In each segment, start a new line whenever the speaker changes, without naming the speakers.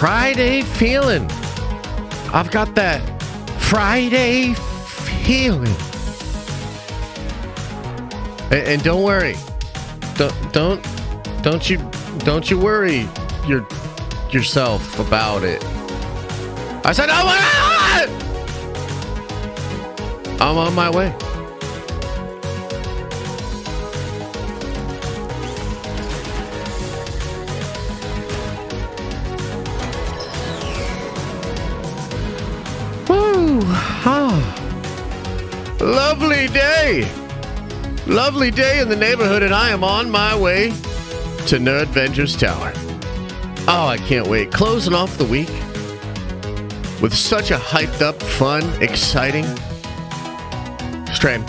Friday feeling. I've got that Friday feeling. And don't worry. Don't you worry yourself about it. I said, oh my God! I'm on my way. Woo! Oh. Lovely day. Lovely day in the neighborhood, and I am on my way to Nerdvengers Tower. Oh, I can't wait. Closing off the week with such a hyped up, fun, exciting stream.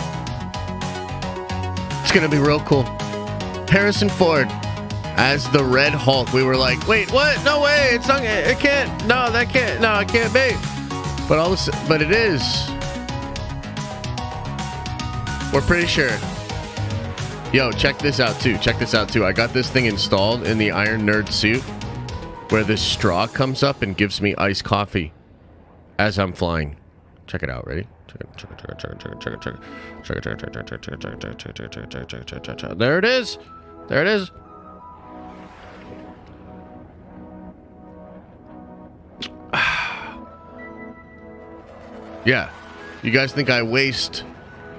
It's going to be real cool. Harrison Ford as the Red Hulk. We were like, wait, what? No way. It's not, it can't. No, that can't. No, it can't be. But it is. We're pretty sure. Yo, check this out too. I got this thing installed in the Iron Nerd suit where this straw comes up and gives me iced coffee as I'm flying. Check it out. Ready? There it is. Yeah. You guys think I waste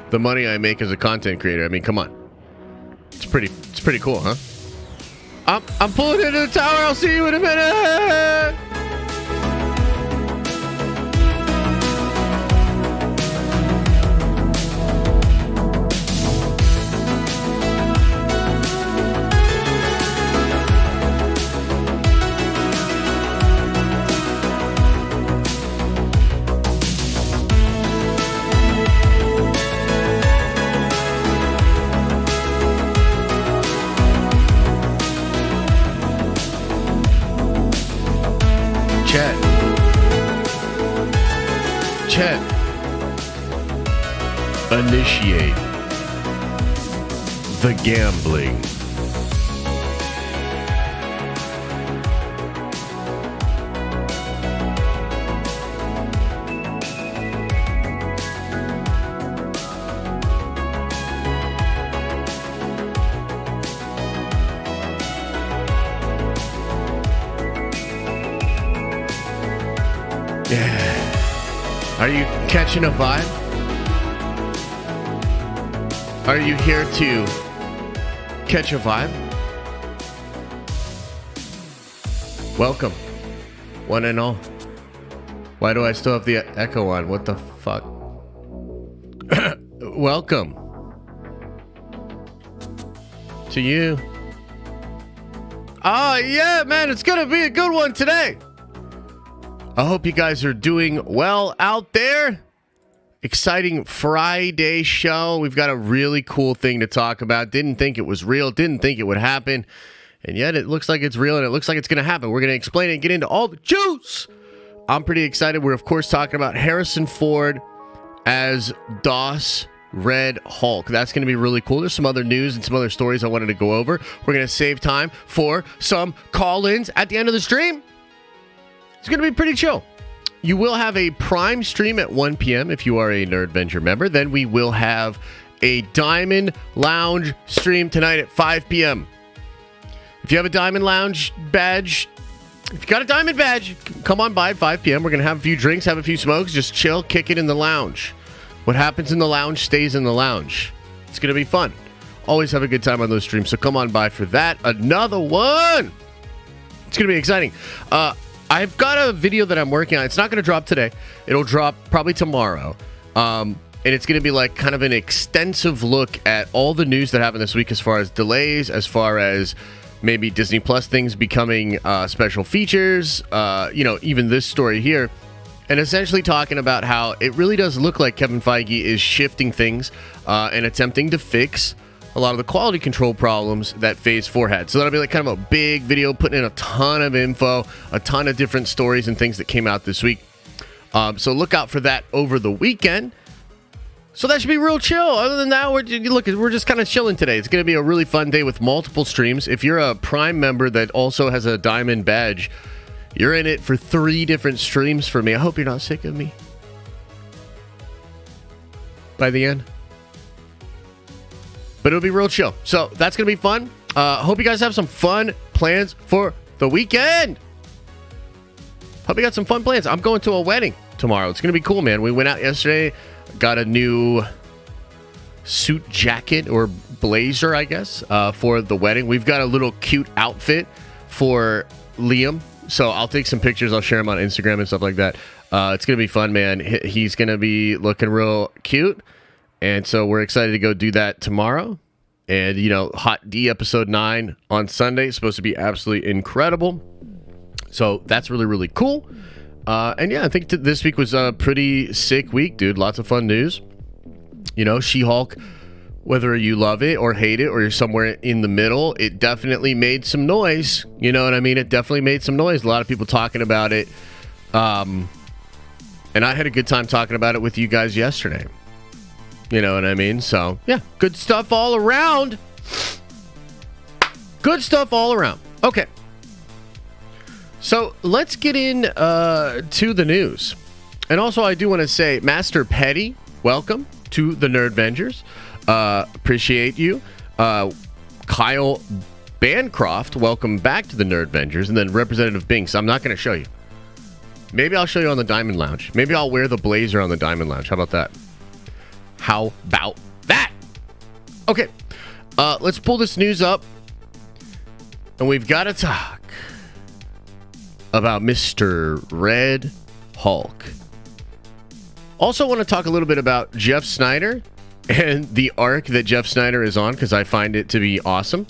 the money I make as a content creator? I mean, come on. It's pretty cool, huh? I'm pulling into the tower. I'll see you in a minute. Chet. Initiate the gambling. Yeah. Are you catching a vibe? Are you here to catch a vibe? Welcome, one and all. Why do I still have the echo on? What the fuck? Welcome to you. Oh, yeah, man, it's gonna be a good one today. I hope you guys are doing well out there. Exciting Friday show. We've got a really cool thing to talk about. Didn't think it was real. Didn't think it would happen. And yet it looks like it's real and it looks like it's going to happen. We're going to explain it and get into all the juice. I'm pretty excited. We're, of course, talking about Harrison Ford as DOS Red Hulk. That's going to be really cool. There's some other news and some other stories I wanted to go over. We're going to save time for some call-ins at the end of the stream. It's going to be pretty chill. You will have a Prime stream at 1 p.m. if you are a Nerdventure member. Then we will have a Diamond Lounge stream tonight at 5 p.m. If you have a Diamond Lounge badge, if you got a Diamond badge, come on by at 5 p.m. We're going to have a few drinks, have a few smokes, just chill, kick it in the lounge. What happens in the lounge stays in the lounge. It's going to be fun. Always have a good time on those streams, so come on by for that. Another one! It's going to be exciting. I've got a video that I'm working on. It's not going to drop today. It'll drop probably tomorrow. And it's going to be like kind of an extensive look at all the news that happened this week as far as delays, as far as maybe Disney Plus things becoming special features, even this story here. And essentially talking about how it really does look like Kevin Feige is shifting things and attempting to fix a lot of the quality control problems that Phase 4 had. So that'll be like kind of a big video, putting in a ton of info, a ton of different stories and things that came out this week. So look out for that over the weekend. So that should be real chill. Other than that, we're just kind of chilling today. It's going to be a really fun day with multiple streams. If you're a Prime member that also has a Diamond badge, You're in it for 3 different streams for me. I hope you're not sick of me by the end. But it'll be real chill. So that's going to be fun. Hope you guys have some fun plans for the weekend. Hope you got some fun plans. I'm going to a wedding tomorrow. It's going to be cool, man. We went out yesterday, got a new suit jacket or blazer, I guess, for the wedding. We've got a little cute outfit for Liam. So I'll take some pictures. I'll share them on Instagram and stuff like that. It's going to be fun, man. He's going to be looking real cute. And so we're excited to go do that tomorrow. And, you know, Hot D episode 9 on Sunday is supposed to be absolutely incredible. So that's really, really cool. And yeah, I think this week was a pretty sick week, dude. Lots of fun news. You know, She-Hulk, whether you love it or hate it or you're somewhere in the middle, it definitely made some noise. You know what I mean? It definitely made some noise. A lot of people talking about it. And I had a good time talking about it with you guys yesterday. You know what I mean? So, yeah, good stuff all around. Good stuff all around. Okay. So, let's get in to the news. And also, I do want to say, Master Petty, welcome to the Nerdvengers. Appreciate you. Kyle Bancroft, welcome back to the Nerdvengers. And then Representative Binks, I'm not going to show you. Maybe I'll show you on the Diamond Lounge. Maybe I'll wear the blazer on the Diamond Lounge. How about that? How about that? Okay, let's pull this news up. And we've got to talk about Mr. Red Hulk. Also want to talk a little bit about Jeff Snyder and the arc that Jeff Snyder is on, because I find it to be awesome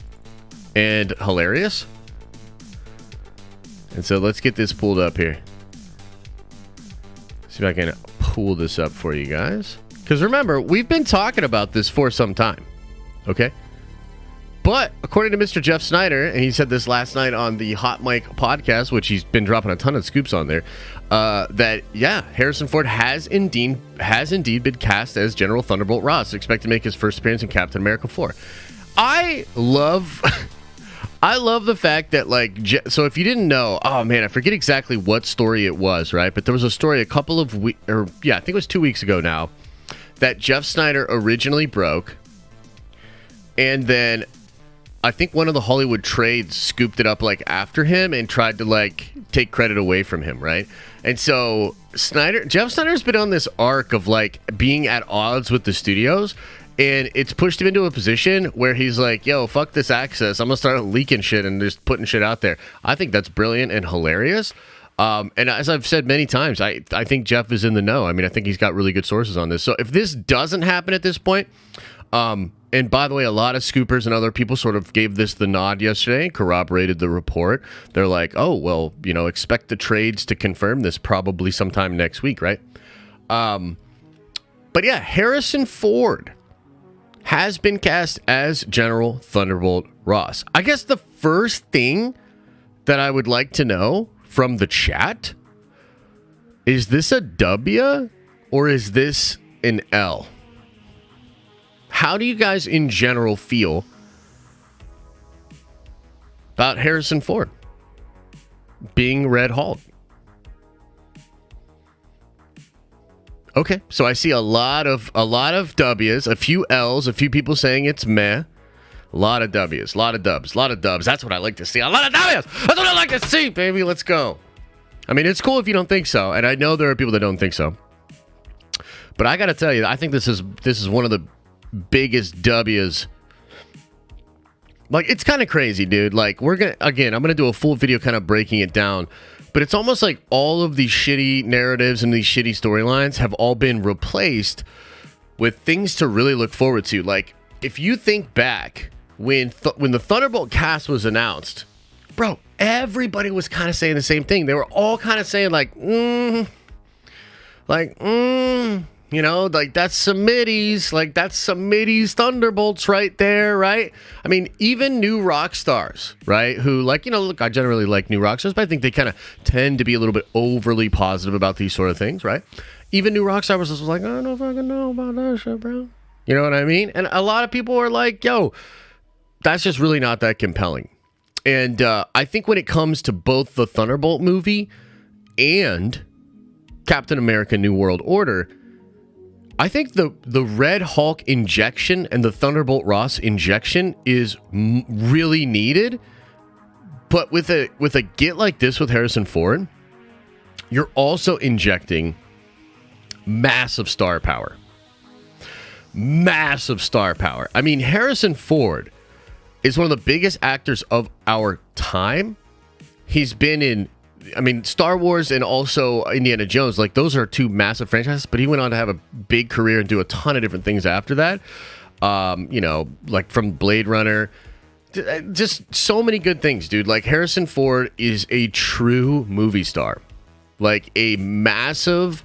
and hilarious. And so let's get this pulled up here. See if I can pull this up for you guys. Because remember, we've been talking about this for some time. Okay? But according to Mr. Jeff Snyder, and he said this last night on the Hot Mic podcast, which he's been dropping a ton of scoops on there, that, yeah, Harrison Ford has indeed been cast as General Thunderbolt Ross, expected to make his first appearance in Captain America 4. I love the fact that, like, so if you didn't know, oh man, I forget exactly what story it was, right? But there was a story a couple of weeks, or yeah, I think it was 2 weeks ago now, that Jeff Snyder originally broke, and then I think one of the Hollywood trades scooped it up like after him and tried to like take credit away from him, right? And so Jeff Snyder's been on this arc of like being at odds with the studios, and it's pushed him into a position where he's like, yo, fuck this access. I'm gonna start leaking shit and just putting shit out there. I think that's brilliant and hilarious. And as I've said many times, I think Jeff is in the know. I mean, I think he's got really good sources on this. So if this doesn't happen at this point, and by the way, a lot of scoopers and other people sort of gave this the nod yesterday, corroborated the report. They're like, oh, well, you know, expect the trades to confirm this probably sometime next week, right? But yeah, Harrison Ford has been cast as General Thunderbolt Ross. I guess the first thing that I would like to know from the chat, is this a W or is this an L? How do you guys in general feel about Harrison Ford being Red Hulk? Okay, so I see a lot of W's, a few L's, a few people saying it's meh. A lot of W's, a lot of dubs, a lot of dubs. That's what I like to see. A lot of W's. That's what I like to see, baby. Let's go. I mean, it's cool if you don't think so, and I know there are people that don't think so. But I got to tell you, I think this is one of the biggest W's. Like, it's kind of crazy, dude. Like, I'm gonna do a full video kind of breaking it down. But it's almost like all of these shitty narratives and these shitty storylines have all been replaced with things to really look forward to. Like, if you think back when the Thunderbolt cast was announced, bro, everybody was kind of saying the same thing. They were all kind of saying like, you know, like that's some middies, Thunderbolts right there, right? I mean, even new rock stars, right? Who, like, you know, look, I generally like new rock stars, but I think they kind of tend to be a little bit overly positive about these sort of things, right? Even new rock stars was like, I don't know if I can know about that shit, bro. You know what I mean? And a lot of people are like, yo, that's just really not that compelling. And I think when it comes to both the Thunderbolt movie and Captain America New World Order, I think the Red Hulk injection and the Thunderbolt Ross injection is really needed. But with a get like this with Harrison Ford, you're also injecting massive star power. Massive star power. I mean, Harrison Ford is one of the biggest actors of our time. He's been in, I mean, Star Wars and also Indiana Jones. Like, those are two massive franchises, but he went on to have a big career and do a ton of different things after that. You know, like from Blade Runner. Just so many good things, dude. Like, Harrison Ford is a true movie star. Like, a massive,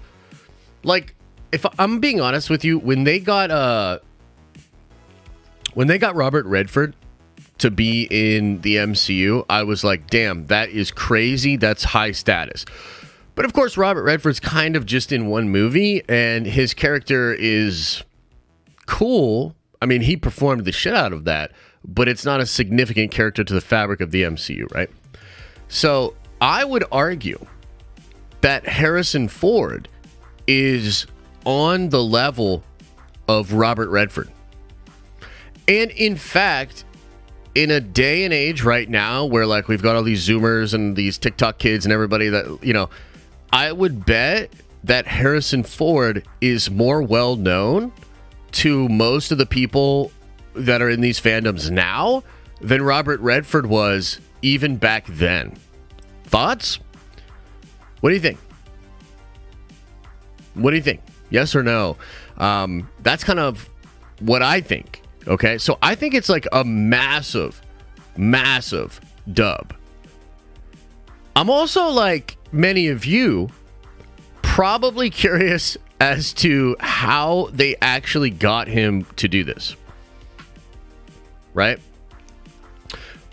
like, if I'm being honest with you, when they got Robert Redford to be in the MCU, I was like, damn, that is crazy. That's high status. But of course, Robert Redford's kind of just in one movie, and his character is cool. I mean, he performed the shit out of that, but it's not a significant character to the fabric of the MCU, right? So I would argue that Harrison Ford is on the level of Robert Redford. And in fact, in a day and age right now where, like, we've got all these Zoomers and these TikTok kids and everybody that, you know, I would bet that Harrison Ford is more well known to most of the people that are in these fandoms now than Robert Redford was even back then. Thoughts? What do you think? What do you think? Yes or no? That's kind of what I think. Okay, so I think it's like a massive, massive dub. I'm also, like many of you, probably curious as to how they actually got him to do this. Right?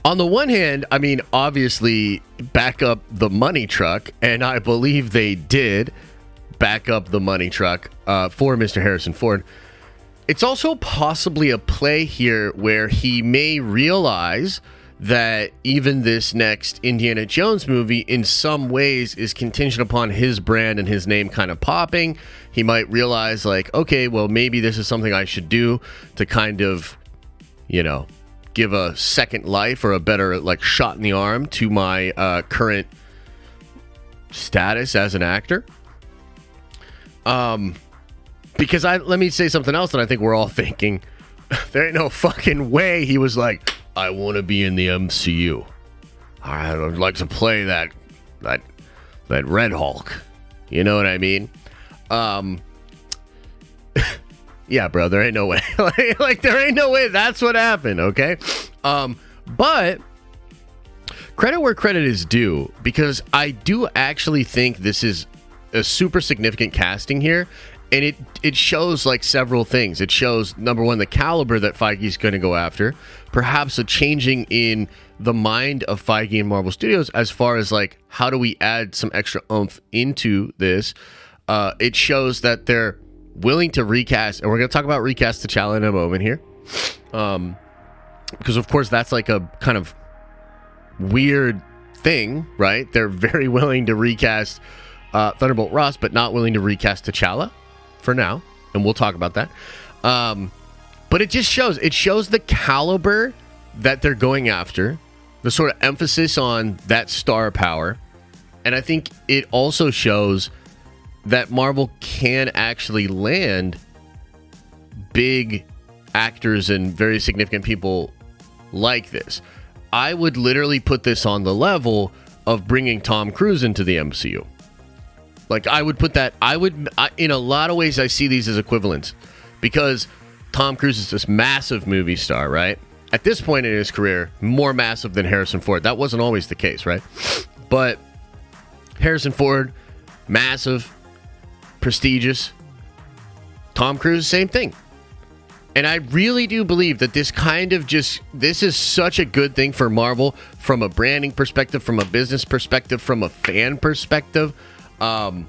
On the one hand, I mean, obviously, back up the money truck, and I believe they did back up the money truck for Mr. Harrison Ford. It's also possibly a play here where he may realize that even this next Indiana Jones movie in some ways is contingent upon his brand and his name kind of popping. He might realize, like, okay, well, maybe this is something I should do to kind of, you know, give a second life or a better, like, shot in the arm to my current status as an actor. Because let me say something else that I think we're all thinking. There ain't no fucking way he was like, I want to be in the MCU. I'd like to play that Red Hulk. You know what I mean? Yeah, bro, there ain't no way. like, there ain't no way that's what happened, okay? But credit where credit is due, because I do actually think this is a super significant casting here. And it shows, like, several things. It shows, number one, the caliber that Feige's going to go after. Perhaps a changing in the mind of Feige and Marvel Studios as far as, like, how do we add some extra oomph into this? It shows that they're willing to recast. And we're going to talk about Recast T'Challa in a moment here. Because, of course, that's, like, a kind of weird thing, right? They're very willing to recast Thunderbolt Ross, but not willing to recast T'Challa for now, and we'll talk about that. But it just shows the caliber that they're going after, the sort of emphasis on that star power, and I think it also shows that Marvel can actually land big actors and very significant people like this. I would literally put this on the level of bringing Tom Cruise into the MCU. Like, I would put that, in a lot of ways, I see these as equivalents, because Tom Cruise is this massive movie star, right? At this point in his career, more massive than Harrison Ford. That wasn't always the case, right? But Harrison Ford, massive, prestigious. Tom Cruise, same thing. And I really do believe that this is such a good thing for Marvel from a branding perspective, from a business perspective, from a fan perspective. I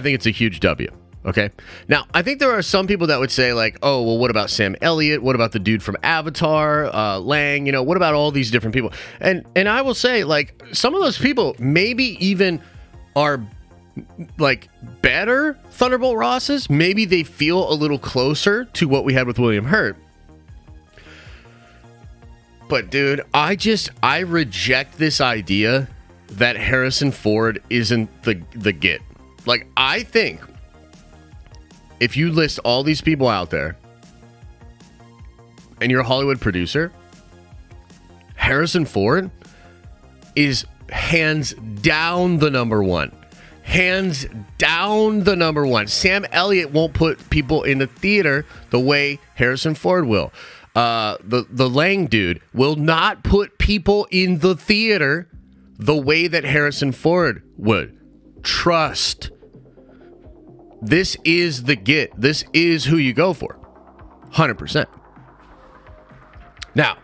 think it's a huge W. Okay. Now, I think there are some people that would say like, oh, well, what about Sam Elliott? What about the dude from Avatar, Lang? You know, what about all these different people? And I will say like some of those people maybe even are like better Thunderbolt Rosses. Maybe they feel a little closer to what we had with William Hurt. But dude, I reject this idea that Harrison Ford isn't the Git. Like, I think if you list all these people out there and you're a Hollywood producer, Harrison Ford is hands down the number one. Hands down the number one. Sam Elliott won't put people in the theater the way Harrison Ford will. The Lang dude will not put people in the theater the way that Harrison Ford would. Trust. This is the Git. This is who you go for. 100%. Now,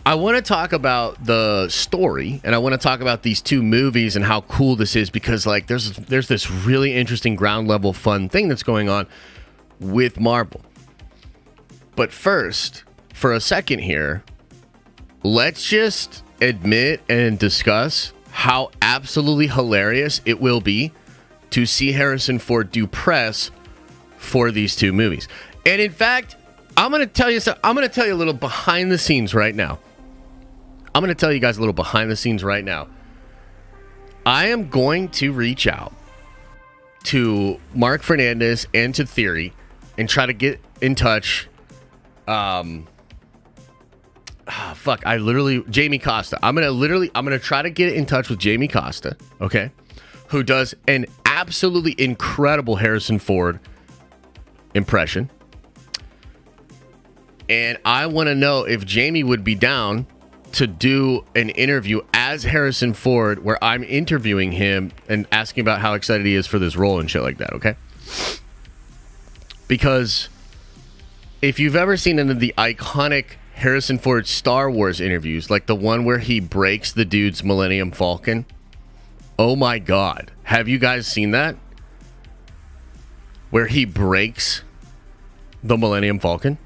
I want to talk about the story, and I want to talk about these two movies and how cool this is, because like there's this really interesting ground level fun thing that's going on with Marvel. But first, for a second here, let's just admit and discuss how absolutely hilarious it will be to see Harrison Ford do press for these two movies. And in fact, I'm going to tell you something. I'm going to tell you a little behind the scenes right now. I'm going to tell you guys a little behind the scenes right now. I am going to reach out to Mark Fernandez and to Theory and try to get in touch. Jamie Costa. I'm gonna try to get in touch with Jamie Costa, okay, who does an absolutely incredible Harrison Ford impression. And I want to know if Jamie would be down to do an interview as Harrison Ford where I'm interviewing him and asking about how excited he is for this role and shit like that, okay? Because if you've ever seen any of the iconic Harrison Ford Star Wars interviews, like the one where he breaks the dude's Millennium Falcon, oh my God. Have you guys seen that? Where he breaks the Millennium Falcon?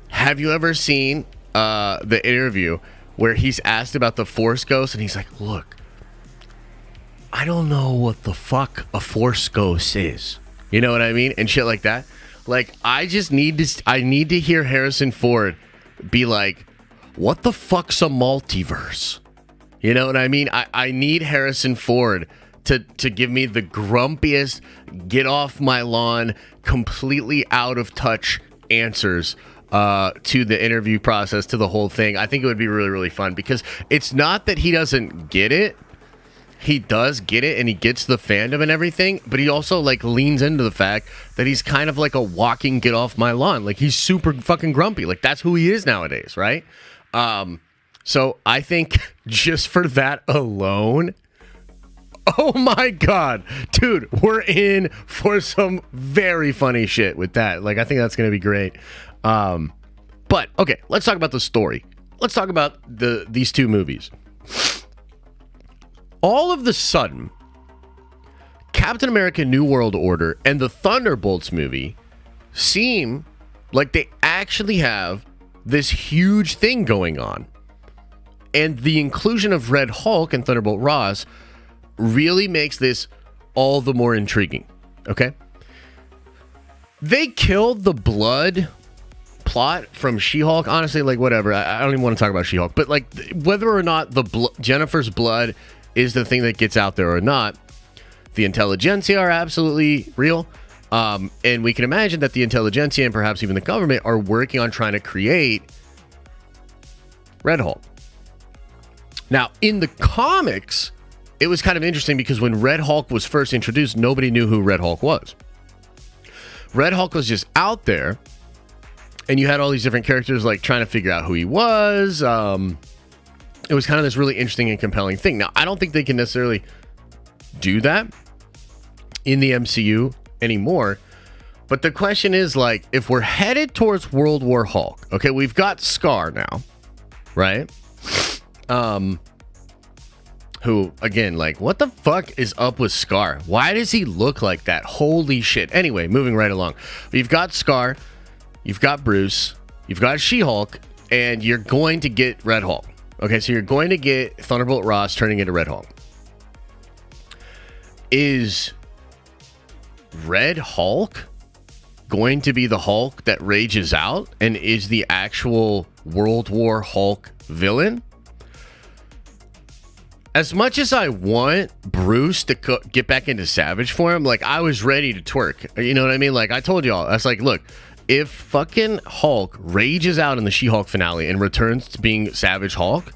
Have you ever seen the interview where he's asked about the Force Ghost and he's like, look, I don't know what the fuck a Force Ghost is. You know what I mean? And shit like that. Like, I need to hear Harrison Ford be like, what the fuck's a multiverse? You know what I mean? I need Harrison Ford to give me the grumpiest, get off my lawn, completely out of touch answers to the interview process, to the whole thing. I think it would be really, really fun, because it's not that he doesn't get it. He does get it, and he gets the fandom and everything, but he also like leans into the fact that he's kind of like a walking get off my lawn. Like, he's super fucking grumpy. Like, that's who he is nowadays, right? So I think just for that alone, oh my God, dude, we're in for some very funny shit with that. Like, I think that's going to be great. But okay, let's talk about the story. Let's talk about these two movies. All of the sudden, Captain America New World Order and the Thunderbolts movie seem like they actually have this huge thing going on. And the inclusion of Red Hulk and Thunderbolt Ross really makes this all the more intriguing. Okay? They killed the blood plot from She-Hulk. Honestly, like, whatever. I don't even want to talk about She-Hulk. But like, whether or not Jennifer's blood is the thing that gets out there or not, the intelligentsia are absolutely real. And we can imagine that the intelligentsia and perhaps even the government are working on trying to create Red Hulk. Now, in the comics, it was kind of interesting because when Red Hulk was first introduced, nobody knew who Red Hulk was. Red Hulk was just out there, and you had all these different characters like trying to figure out who he was. It was kind of this really interesting and compelling thing. Now, I don't think they can necessarily do that in the MCU anymore. But the question is, like, if we're headed towards World War Hulk, okay, we've got Scar now, right? who, again, like, what the fuck is up with Scar? Why does he look like that? Holy shit. Anyway, moving right along. You've got Scar, you've got Bruce, you've got She-Hulk, and you're going to get Red Hulk. Okay, so you're going to get Thunderbolt Ross turning into Red Hulk. Is Red Hulk going to be the Hulk that rages out and is the actual World War Hulk villain? As much as I want Bruce to get back into Savage form, like, I was ready to twerk. You know what I mean? Like, I told y'all, I was like, look, if fucking Hulk rages out in the She-Hulk finale and returns to being Savage Hulk,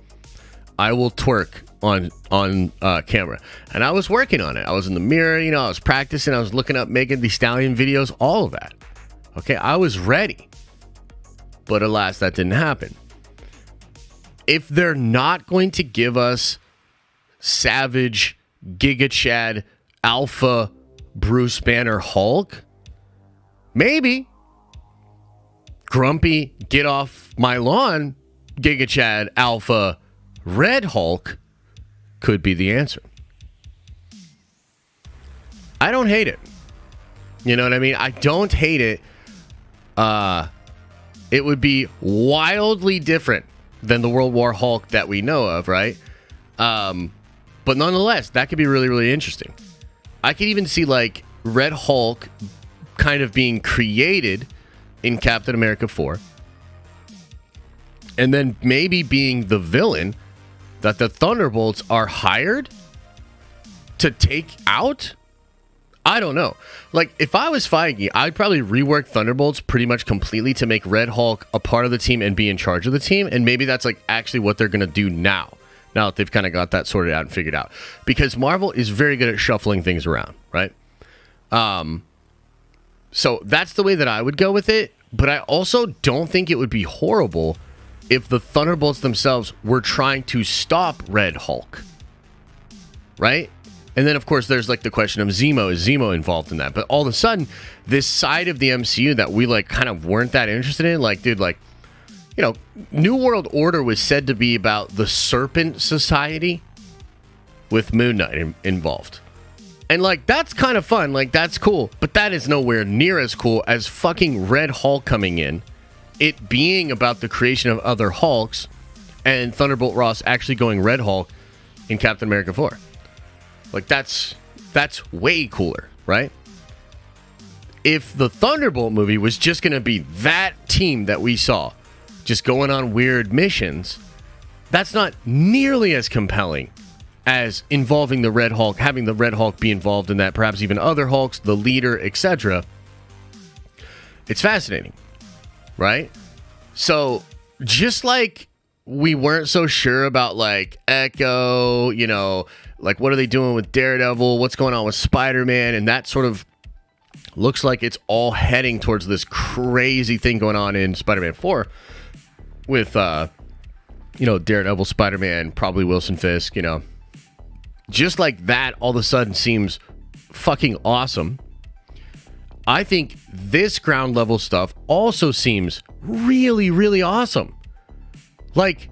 I will twerk on camera. And I was working on it. I was in the mirror, you know, I was practicing, I was looking up Megan Thee Stallion videos, all of that. Okay, I was ready. But alas, that didn't happen. If they're not going to give us Savage, Giga Chad, Alpha, Bruce Banner, Hulk, maybe grumpy, get off my lawn, Giga Chad, Alpha, Red Hulk could be the answer. I don't hate it. You know what I mean? I don't hate it. It would be wildly different than the World War Hulk that we know of, right? But nonetheless, that could be really, really interesting. I could even see, like, Red Hulk kind of being created in Captain America 4. And then maybe being the villain that the Thunderbolts are hired to take out. I don't know. Like, if I was Feige, I'd probably rework Thunderbolts pretty much completely to make Red Hulk a part of the team and be in charge of the team. And maybe that's, like, actually what they're going to do now that they've kind of got that sorted out and figured out. Because Marvel is very good at shuffling things around, right? So that's the way that I would go with it. But I also don't think it would be horrible if the Thunderbolts themselves were trying to stop Red Hulk, right? And then, of course, there's, like, the question of Zemo. Is Zemo involved in that? But all of a sudden, this side of the MCU that we, like, kind of weren't that interested in, like, dude, like, you know, New World Order was said to be about the Serpent Society with Moon Knight involved. And, like, that's kind of fun. Like, that's cool. But that is nowhere near as cool as fucking Red Hulk coming in, it being about the creation of other Hulks, and Thunderbolt Ross actually going Red Hulk in Captain America 4. Like, that's way cooler, right? If the Thunderbolt movie was just going to be that team that we saw just going on weird missions, that's not nearly as compelling as involving the Red Hulk, having the Red Hulk be involved in that, perhaps even other Hulks, the leader, etc. It's fascinating, right? So, just like we weren't so sure about, like, Echo, you know, like, what are they doing with Daredevil? What's going on with Spider-Man? And that sort of looks like it's all heading towards this crazy thing going on in Spider-Man 4 with, you know, Daredevil, Spider-Man, probably Wilson Fisk, you know. Just like that all of a sudden seems fucking awesome. I think this ground level stuff also seems really, really awesome. Like,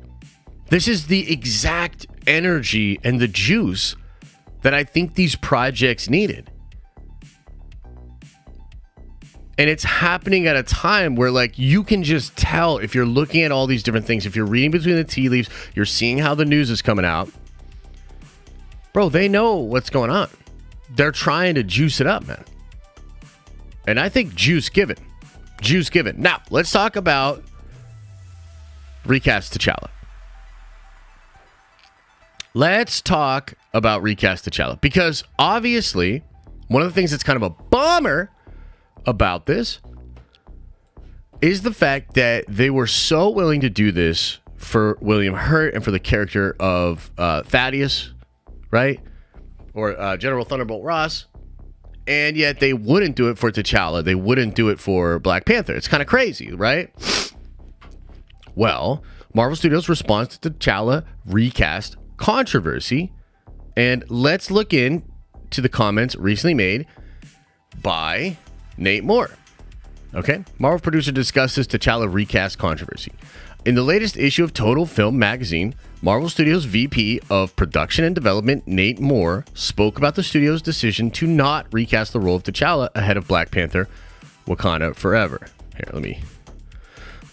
this is the exact energy and the juice that I think these projects needed. And it's happening at a time where, like, you can just tell if you're looking at all these different things, if you're reading between the tea leaves, you're seeing how the news is coming out. Bro, they know what's going on. They're trying to juice it up, man. And I think juice given. Juice given. Now, let's talk about Recast T'Challa. Let's talk about Recast T'Challa. Because obviously, one of the things that's kind of a bummer about this is the fact that they were so willing to do this for William Hurt and for the character of Thaddeus, right? Or General Thunderbolt Ross. And yet they wouldn't do it for T'Challa. They wouldn't do it for Black Panther. It's kind of crazy, right? Well, Marvel Studios' response to T'Challa recast controversy. And let's look into the comments recently made by Nate Moore. Okay, Marvel producer discusses T'Challa recast controversy. In the latest issue of Total Film magazine, Marvel Studios VP of Production and Development Nate Moore spoke about the studio's decision to not recast the role of T'Challa ahead of Black Panther: Wakanda Forever. Here, let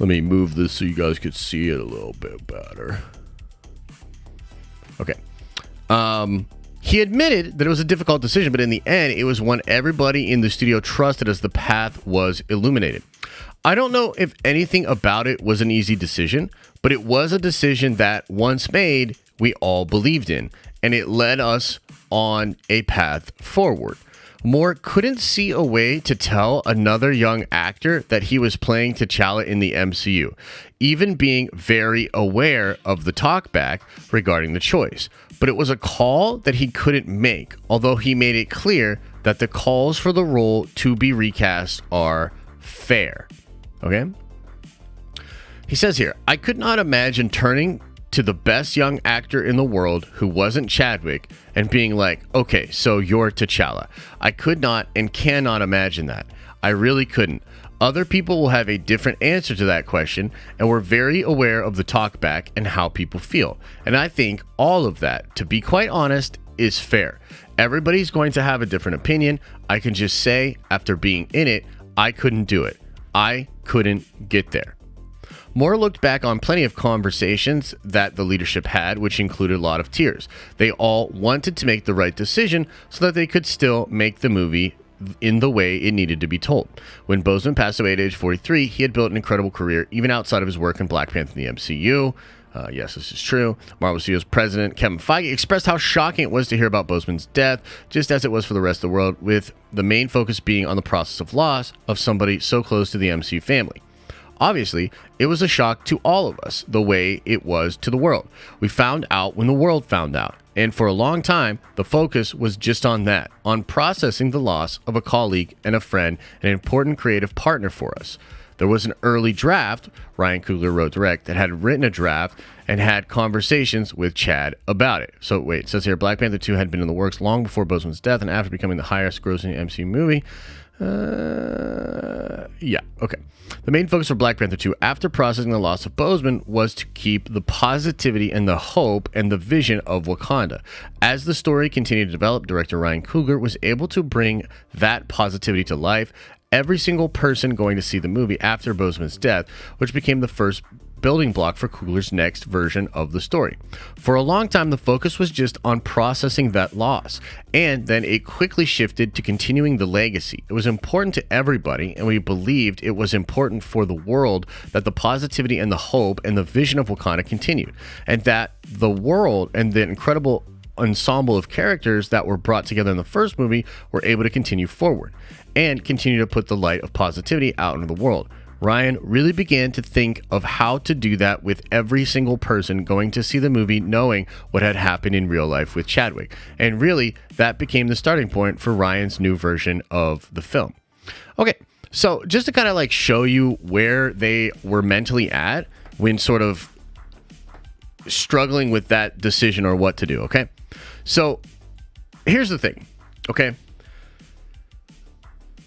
me move this so you guys could see it a little bit better. Okay. He admitted that it was a difficult decision, but in the end, it was one everybody in the studio trusted as the path was illuminated. I don't know if anything about it was an easy decision, but it was a decision that, once made, we all believed in, and it led us on a path forward. Moore couldn't see a way to tell another young actor that he was playing T'Challa in the MCU, even being very aware of the talkback regarding the choice. But it was a call that he couldn't make, although he made it clear that the calls for the role to be recast are fair. Okay? He says here, I could not imagine turning to the best young actor in the world who wasn't Chadwick and being like, okay, so you're T'Challa. I could not and cannot imagine that. I really couldn't. Other people will have a different answer to that question, and we're very aware of the talkback and how people feel. And I think all of that, to be quite honest, is fair. Everybody's going to have a different opinion. I can just say, after being in it, I couldn't do it. I couldn't get there. Moore looked back on plenty of conversations that the leadership had, which included a lot of tears. They all wanted to make the right decision so that they could still make the movie in the way it needed to be told. When Boseman passed away at age 43, he had built an incredible career, even outside of his work in Black Panther in the MCU. Yes, this is true. Marvel Studios president Kevin Feige expressed how shocking it was to hear about Boseman's death, just as it was for the rest of the world, with the main focus being on the process of loss of somebody so close to the MCU family. Obviously, it was a shock to all of us, the way it was to the world. We found out when the world found out. And for a long time, the focus was just on that, on processing the loss of a colleague and a friend, an important creative partner for us. There was an early draft, Ryan Coogler wrote direct, that had written a draft and had conversations with Chad about it. So wait, it says here, Black Panther 2 had been in the works long before Boseman's death and after becoming the highest grossing MCU movie. Yeah, okay. The main focus for Black Panther 2 after processing the loss of Boseman was to keep the positivity and the hope and the vision of Wakanda. As the story continued to develop, director Ryan Coogler was able to bring that positivity to life. Every single person going to see the movie after Boseman's death, which became the first building block for Coogler's next version of the story. For a long time, the focus was just on processing that loss, and then it quickly shifted to continuing the legacy. It was important to everybody, and we believed it was important for the world that the positivity and the hope and the vision of Wakanda continued, and that the world and the incredible ensemble of characters that were brought together in the first movie were able to continue forward and continue to put the light of positivity out into the world. Ryan really began to think of how to do that with every single person going to see the movie, knowing what had happened in real life with Chadwick. And really, that became the starting point for Ryan's new version of the film. Okay, so just to kind of like show you where they were mentally at when sort of struggling with that decision or what to do, okay? So here's the thing, okay?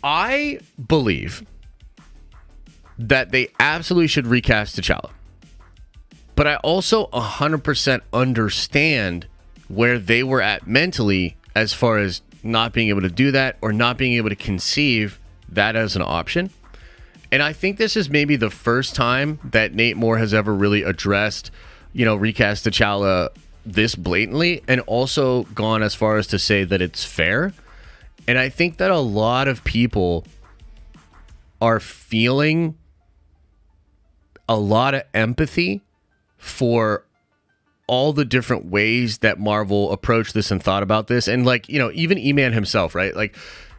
I believe that they absolutely should recast T'Challa. But I also 100% understand where they were at mentally as far as not being able to do that or not being able to conceive that as an option. And I think this is maybe the first time that Nate Moore has ever really addressed, recast T'Challa this blatantly and also gone as far as to say that it's fair. And I think that a lot of people are feeling a lot of empathy for all the different ways that Marvel approached this and thought about this. And even E-Man himself, right?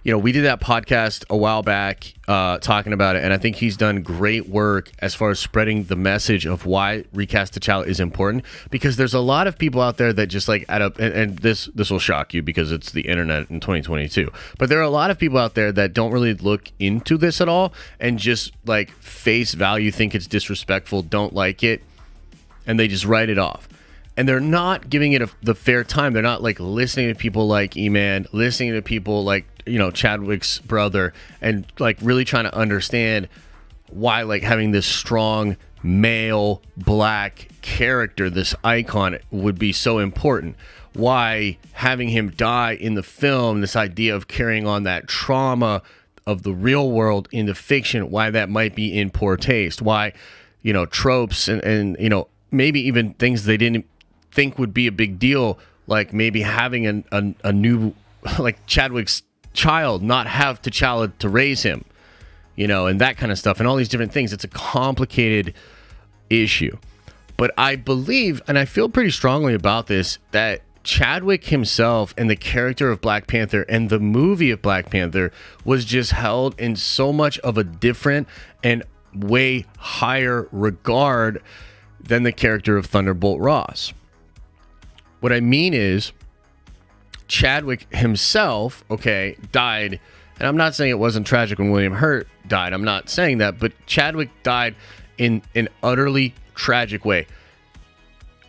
We did that podcast a while back talking about it, and I think he's done great work as far as spreading the message of why Recast T'Challa is important, because there's a lot of people out there that just and this will shock you because it's the internet in 2022, but there are a lot of people out there that don't really look into this at all and just face value, think it's disrespectful, don't like it, and they just write it off. And they're not giving it the fair time. They're not like listening to people like E-Man, listening to people like, Chadwick's brother, and like really trying to understand why like having this strong male black character, this icon, would be so important. Why having him die in the film, this idea of carrying on that trauma of the real world into fiction, why that might be in poor taste. Why, tropes and maybe even things they didn't think would be a big deal, like maybe having a new, like Chadwick's child not have T'Challa to raise him, and that kind of stuff, and all these different things. It's a complicated issue. But I believe, and I feel pretty strongly about this, that Chadwick himself and the character of Black Panther and the movie of Black Panther was just held in so much of a different and way higher regard than the character of Thunderbolt Ross. What I mean is, Chadwick himself, died, and I'm not saying it wasn't tragic when William Hurt died. I'm not saying that, but Chadwick died in an utterly tragic way.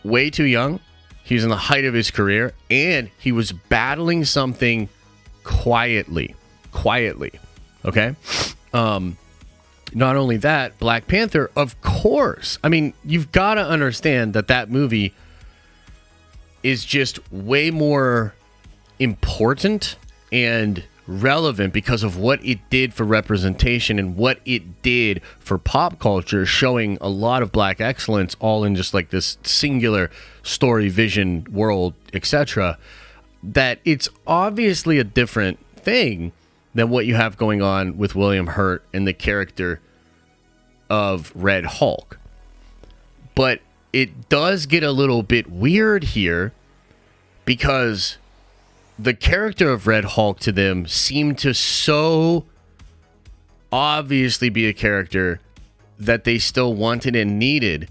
Way too young. He was in the height of his career, and he was battling something quietly. Okay? Not only that, Black Panther, of course. I mean, you've got to understand that movie is just way more important and relevant because of what it did for representation and what it did for pop culture, showing a lot of black excellence all in just like this singular story, vision, world, etc. That it's obviously a different thing than what you have going on with William Hurt and the character of Red Hulk. But it does get a little bit weird here because the character of Red Hulk to them seemed to so obviously be a character that they still wanted and needed,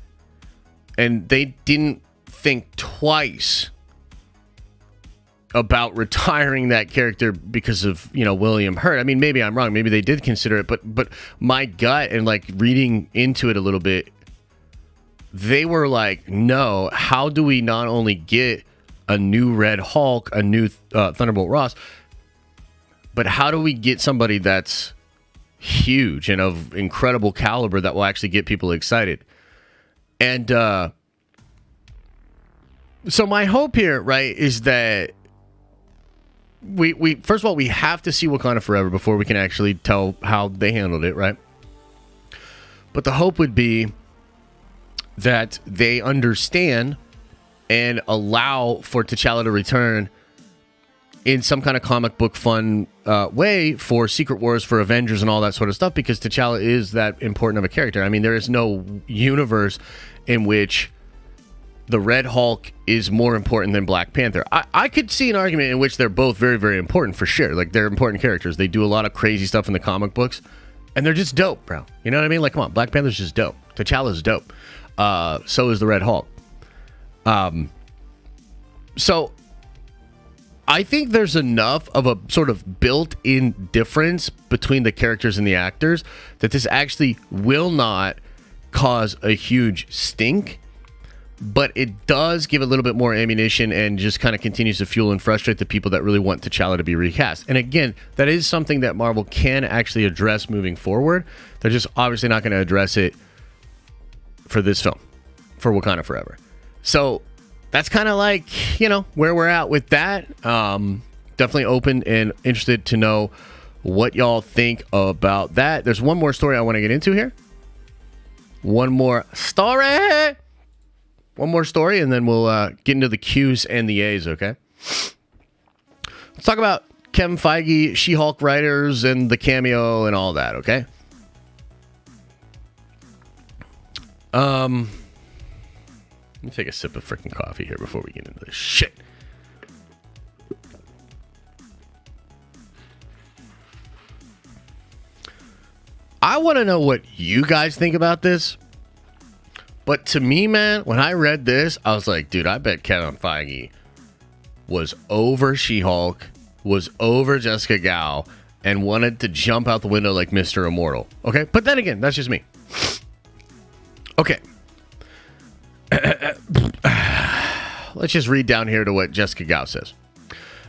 and they didn't think twice about retiring that character because of, William Hurt. I mean, maybe I'm wrong. Maybe they did consider it, but my gut and like reading into it a little bit, they were like, no, how do we not only get a new Red Hulk, a new Thunderbolt Ross, but how do we get somebody that's huge and of incredible caliber that will actually get people excited? And so my hope here, right, is that we first of all, we have to see Wakanda Forever before we can actually tell how they handled it, right? But the hope would be that they understand and allow for T'Challa to return in some kind of comic book fun way for Secret Wars, for Avengers and all that sort of stuff, because T'Challa is that important of a character. I mean, there is no universe in which the Red Hulk is more important than Black Panther. I could see an argument in which they're both very, very important, for sure. Like, they're important characters. They do a lot of crazy stuff in the comic books, and they're just dope, bro. You know what I mean? Like, come on, Black Panther's just dope. T'Challa's dope. So is the Red Hulk. So I think there's enough of a sort of built-in difference between the characters and the actors that this actually will not cause a huge stink, but it does give a little bit more ammunition and just kind of continues to fuel and frustrate the people that really want T'Challa to be recast. And again, that is something that Marvel can actually address moving forward. They're just obviously not going to address it for this film, for Wakanda Forever. So that's kind of like, where we're at with that. Definitely open and interested to know what y'all think about that. There's one more story I want to get into here. One more story, and then we'll get into the Q's and the A's, okay? Let's talk about Kevin Feige, She-Hulk writers, and the cameo and all that, okay? Let me take a sip of freaking coffee here before we get into this shit. I want to know what you guys think about this. But to me, man, when I read this, I was like, dude, I bet Kevin Feige was over She-Hulk, was over Jessica Gao, and wanted to jump out the window like Mr. Immortal. Okay? But then again, that's just me. Okay. let's just read down here to what Jessica Gao says.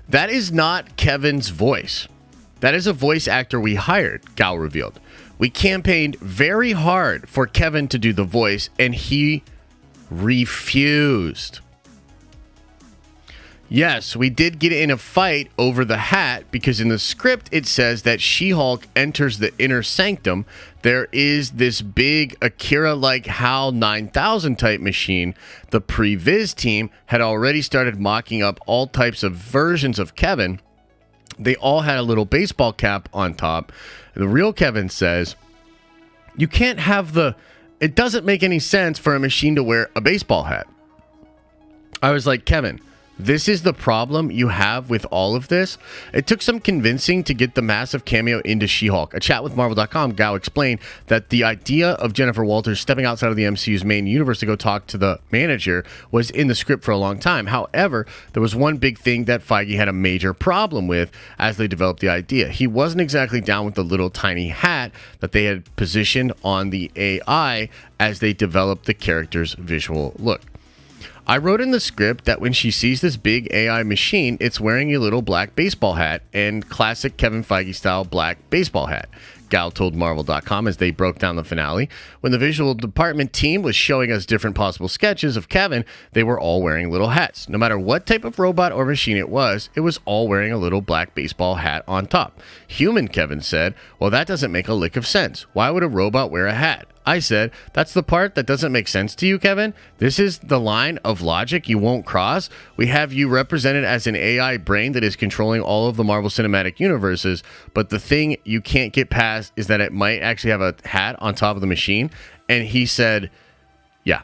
That is not Kevin's voice. That is a voice actor we hired, Gao revealed. We campaigned very hard for Kevin to do the voice, and he refused. Yes, we did get in a fight over the hat because in the script it says that She-Hulk enters the inner sanctum. There is this big Akira-like HAL 9000 type machine. The Previs team had already started mocking up all types of versions of Kevin. They all had a little baseball cap on top. The real Kevin says, you can't have the... It doesn't make any sense for a machine to wear a baseball hat. I was like, Kevin, this is the problem you have with all of this. It took some convincing to get the massive cameo into She-Hulk. A chat with Marvel.com, Gao explained that the idea of Jennifer Walters stepping outside of the MCU's main universe to go talk to the manager was in the script for a long time. However, there was one big thing that Feige had a major problem with as they developed the idea. He wasn't exactly down with the little tiny hat that they had positioned on the AI as they developed the character's visual look. I wrote in the script that when she sees this big AI machine, it's wearing a little black baseball hat and classic Kevin Feige style black baseball hat. Gao told Marvel.com as they broke down the finale. When the visual department team was showing us different possible sketches of Kevin, they were all wearing little hats. No matter what type of robot or machine it was all wearing a little black baseball hat on top. Human Kevin said, well, that doesn't make a lick of sense. Why would a robot wear a hat? I said, that's the part that doesn't make sense to you, Kevin? This is the line of logic you won't cross? We have you represented as an AI brain that is controlling all of the Marvel Cinematic Universes, but the thing you can't get past is that it might actually have a hat on top of the machine. And he said, yeah.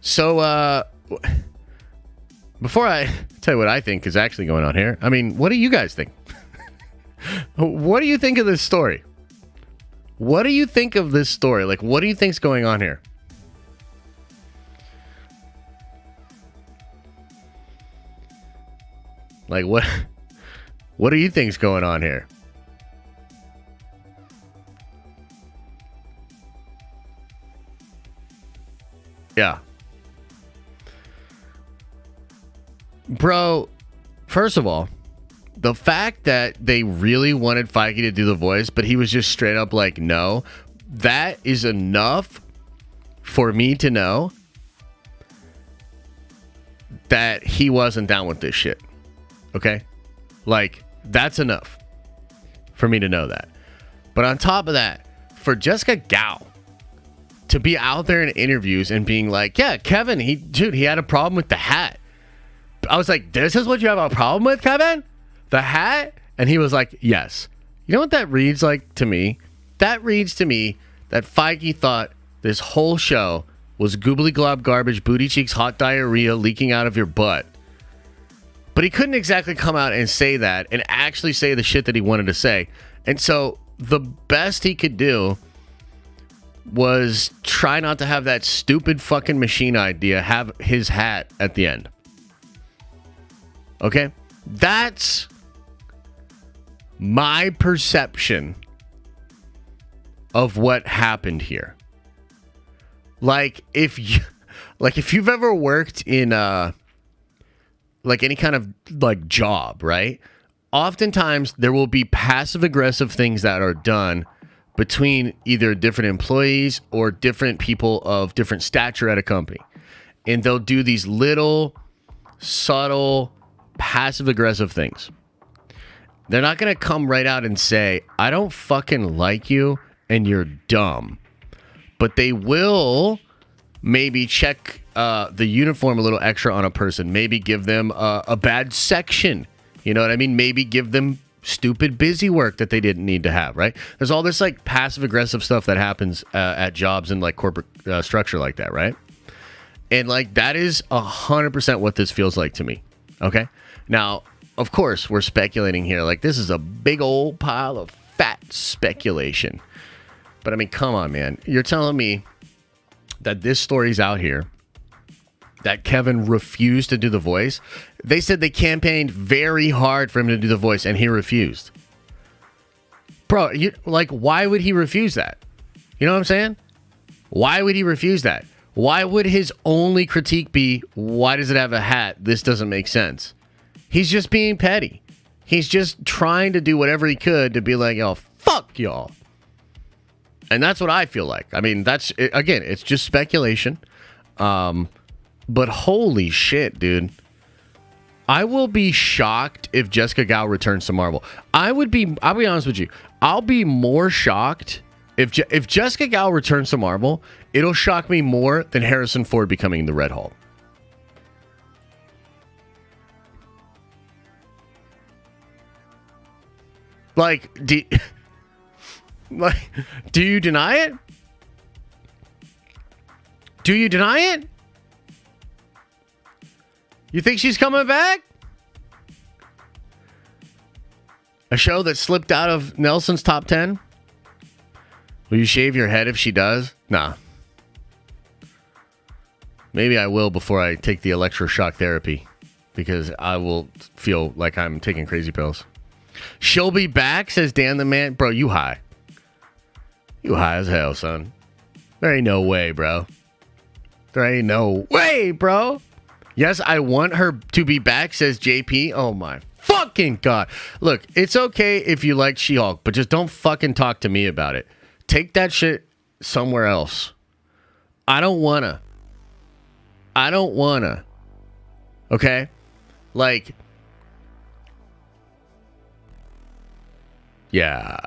So, before I tell you what I think is actually going on here, I mean, what do you guys think? What do you think of this story? What do you think of this story? Like, what do you think's going on here? Like, what do you think's going on here? Yeah. Bro, first of all, the fact that they really wanted Feige to do the voice, but he was just straight up like, no, that is enough for me to know that he wasn't down with this shit. Okay? Like, that's enough for me to know that. But on top of that, for Jessica Gao to be out there in interviews and being like, yeah, Kevin, he had a problem with the hat. I was like, this is what you have a problem with, Kevin? The hat? And he was like, yes. You know what that reads like to me? That reads to me that Feige thought this whole show was goobly glob garbage, booty cheeks, hot diarrhea leaking out of your butt. But he couldn't exactly come out and say that and actually say the shit that he wanted to say. And so the best he could do was try not to have that stupid fucking machine idea have his hat at the end. Okay? That's my perception of what happened here. Like if you've ever worked in like any kind of like job, right? Oftentimes there will be passive aggressive things that are done between either different employees or different people of different stature at a company. And they'll do these little subtle passive aggressive things. They're not going to come right out and say, I don't fucking like you and you're dumb. But they will maybe check the uniform a little extra on a person. Maybe give them a bad section. You know what I mean? Maybe give them stupid busy work that they didn't need to have, right? There's all this like passive aggressive stuff that happens at jobs in like corporate structure like that, right? And like that is 100% what this feels like to me. Okay? Now, of course, we're speculating here. Like, this is a big old pile of fat speculation. But, I mean, come on, man. You're telling me that this story's out here, that Kevin refused to do the voice? They said they campaigned very hard for him to do the voice, and he refused. Bro, why would he refuse that? You know what I'm saying? Why would he refuse that? Why would his only critique be, why does it have a hat? This doesn't make sense. He's just being petty. He's just trying to do whatever he could to be like, oh, fuck y'all. And that's what I feel like. I mean, again, it's just speculation. But holy shit, dude. I will be shocked if Jessica Gao returns to Marvel. I'll be honest with you. I'll be more shocked if Jessica Gao returns to Marvel. It'll shock me more than Harrison Ford becoming the Red Hulk. Like, do you deny it? Do you deny it? You think she's coming back? A show that slipped out of Nelson's top 10? Will you shave your head if she does? Nah. Maybe I will before I take the electroshock therapy, because I will feel like I'm taking crazy pills. She'll be back, says Dan the Man. Bro, you high. You high as hell, son. There ain't no way, bro. There ain't no way, bro. Yes, I want her to be back, says JP. Oh, my fucking God. Look, it's okay if you like She-Hulk, but just don't fucking talk to me about it. Take that shit somewhere else. I don't wanna. Okay? Like, yeah.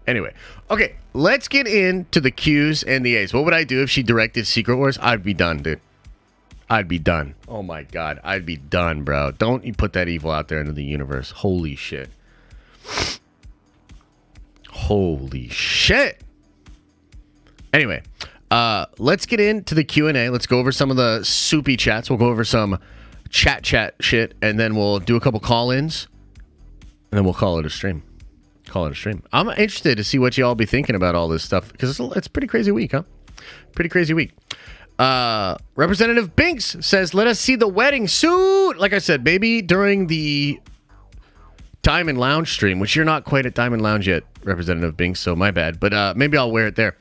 Anyway, okay, let's get into the Q's and the A's. What would I do if she directed Secret Wars? I'd be done, dude. I'd be done. Oh my God, I'd be done, bro. Don't you put that evil out there into the universe. Holy shit. Holy shit. Anyway, let's get into the Q&A. Let's go over some of the soupy chats. We'll go over some chat shit, and then we'll do a couple call-ins, and then we'll call it a stream. I'm interested to see what y'all be thinking about all this stuff, because it's a pretty crazy week, huh? Pretty crazy week. Representative Binks says, let us see the wedding suit. Like I said, maybe during the Diamond Lounge stream, which you're not quite at Diamond Lounge yet, Representative Binks, so my bad. But maybe I'll wear it there.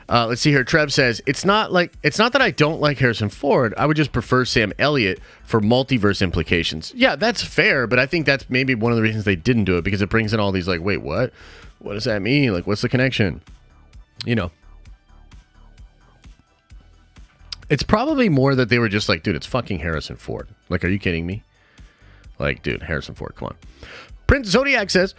Let's see here. Trev says, it's not that I don't like Harrison Ford. I would just prefer Sam Elliott for multiverse implications. Yeah, that's fair, but I think that's maybe one of the reasons they didn't do it, because it brings in all these, like, wait, what? What does that mean? Like, what's the connection? You know. It's probably more that they were just like, dude, it's fucking Harrison Ford. Like, are you kidding me? Like, dude, Harrison Ford, come on. Prince Zodiac says,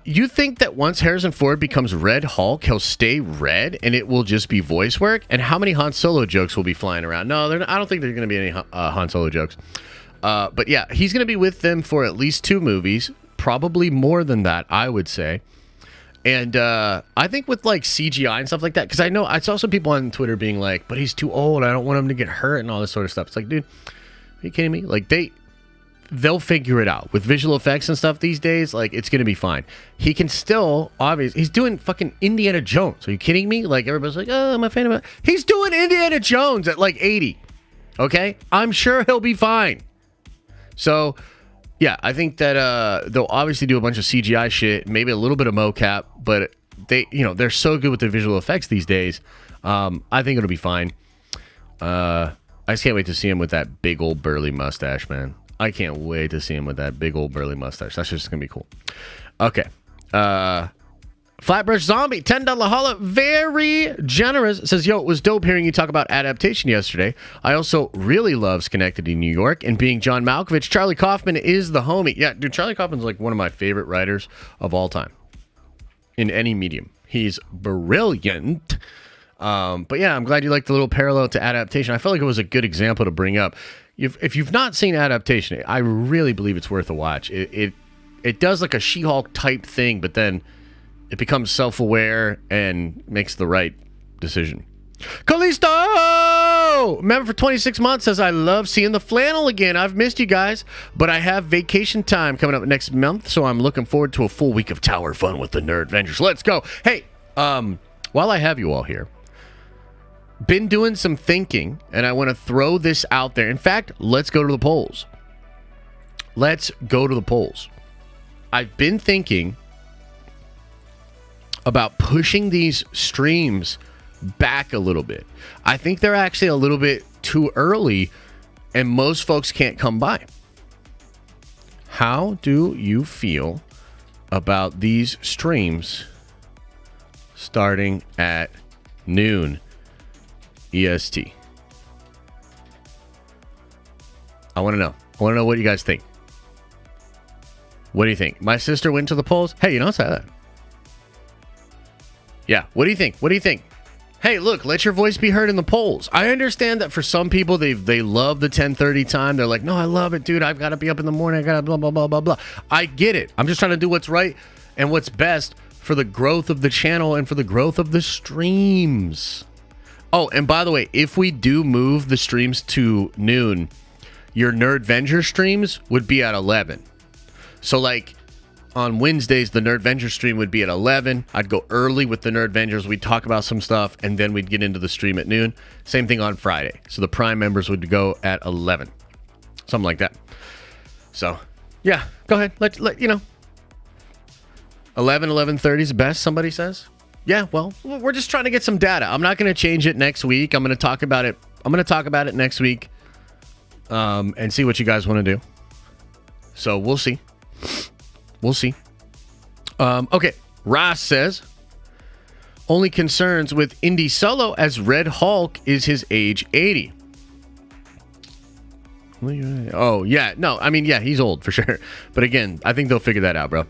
you think that once Harrison Ford becomes Red Hulk, he'll stay red and it will just be voice work? And how many Han Solo jokes will be flying around? No, I don't think there's going to be any Han Solo jokes. But yeah, he's going to be with them for at least 2 movies. Probably more than that, I would say. And I think with like CGI and stuff like that, because I saw some people on Twitter being like, but he's too old. I don't want him to get hurt and all this sort of stuff. It's like, dude, are you kidding me? Like, they'll figure it out with visual effects and stuff these days. Like, it's going to be fine. He can still, obviously, he's doing fucking Indiana Jones. Are you kidding me? Like, everybody's like, oh, I'm a fan of it. He's doing Indiana Jones at like 80. Okay? I'm sure he'll be fine. So, yeah, I think that they'll obviously do a bunch of CGI shit, maybe a little bit of mocap, but they're so good with the visual effects these days. I think it'll be fine. I just can't wait to see him with that big old burly mustache, man. I can't wait to see him with that big old burly mustache. That's just gonna be cool. Okay. Flatbrush Zombie, $10 holla, very generous, says, yo, it was dope hearing you talk about adaptation yesterday. I also really love Schenectady, New York, and being John Malkovich, Charlie Kaufman is the homie. Yeah, dude, Charlie Kaufman's like one of my favorite writers of all time in any medium. He's brilliant. But yeah, I'm glad you liked the little parallel to adaptation. I felt like it was a good example to bring up. If you've not seen adaptation, I really believe it's worth a watch. It does like a She-Hulk type thing, but then it becomes self-aware and makes the right decision. Callisto! Member for 26 months says, I love seeing the flannel again. I've missed you guys, but I have vacation time coming up next month, so I'm looking forward to a full week of tower fun with the Nerd Avengers. Let's go. Hey, while I have you all here, been doing some thinking, and I want to throw this out there. In fact, let's go to the polls. Let's go to the polls. I've been thinking about pushing these streams back a little bit. I think they're actually a little bit too early, and most folks can't come by. How do you feel about these streams starting at noon EST? I want to know. I want to know what you guys think. What do you think? My sister went to the polls. Hey, you don't say that. Yeah. What do you think? What do you think? Hey, look, let your voice be heard in the polls. I understand that for some people, they love the 10:30 time. They're like, no, I love it, dude. I've got to be up in the morning. I got to blah, blah, blah, blah, blah. I get it. I'm just trying to do what's right and what's best for the growth of the channel and for the growth of the streams. Oh, and by the way, if we do move the streams to noon, your Nerdvenger streams would be at 11. So, like, on Wednesdays, the Nerdvenger stream would be at 11. I'd go early with the Nerdvengers. We'd talk about some stuff, and then we'd get into the stream at noon. Same thing on Friday. So the Prime members would go at 11. Something like that. So, yeah, go ahead. Let you know. 11:30 is best, somebody says. Yeah, well, we're just trying to get some data. I'm not going to change it next week. I'm going to talk about it. I'm going to talk about it next week and see what you guys want to do. So we'll see. We'll see. Okay. Ross says, only concerns with Indy Solo as Red Hulk is his age 80. Oh, yeah. No, I mean, yeah, he's old for sure. But again, I think they'll figure that out, bro.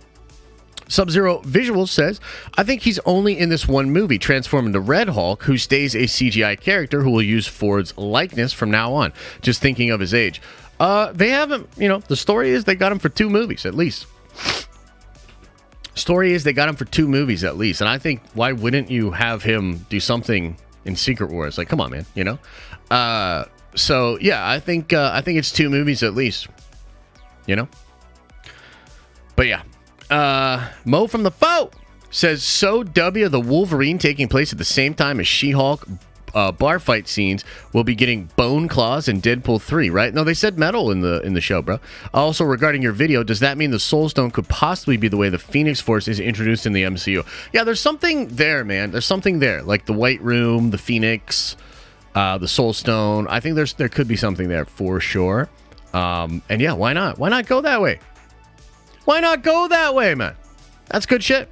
Sub-Zero Visuals says, I think he's only in this one movie, transforming to Red Hulk, who stays a CGI character who will use Ford's likeness from now on. Just thinking of his age. They haven't, the story is they got him for 2 movies at least. Story is they got him for 2 movies at least. And I think, why wouldn't you have him do something in Secret Wars? Like, come on, man, So, yeah, I think it's 2 movies at least. But, yeah. Mo from the Foe says, so W, the Wolverine taking place at the same time as She-Hulk bar fight scenes will be getting bone claws in Deadpool 3, right? No, they said metal in the show, bro. Also, regarding your video, does that mean the Soul Stone could possibly be the way the Phoenix Force is introduced in the MCU? Yeah, there's something there, man. There's something there, like the White Room, the Phoenix, the Soul Stone. I think there could be something there for sure. And yeah, why not? Why not go that way? Why not go that way, man? That's good shit.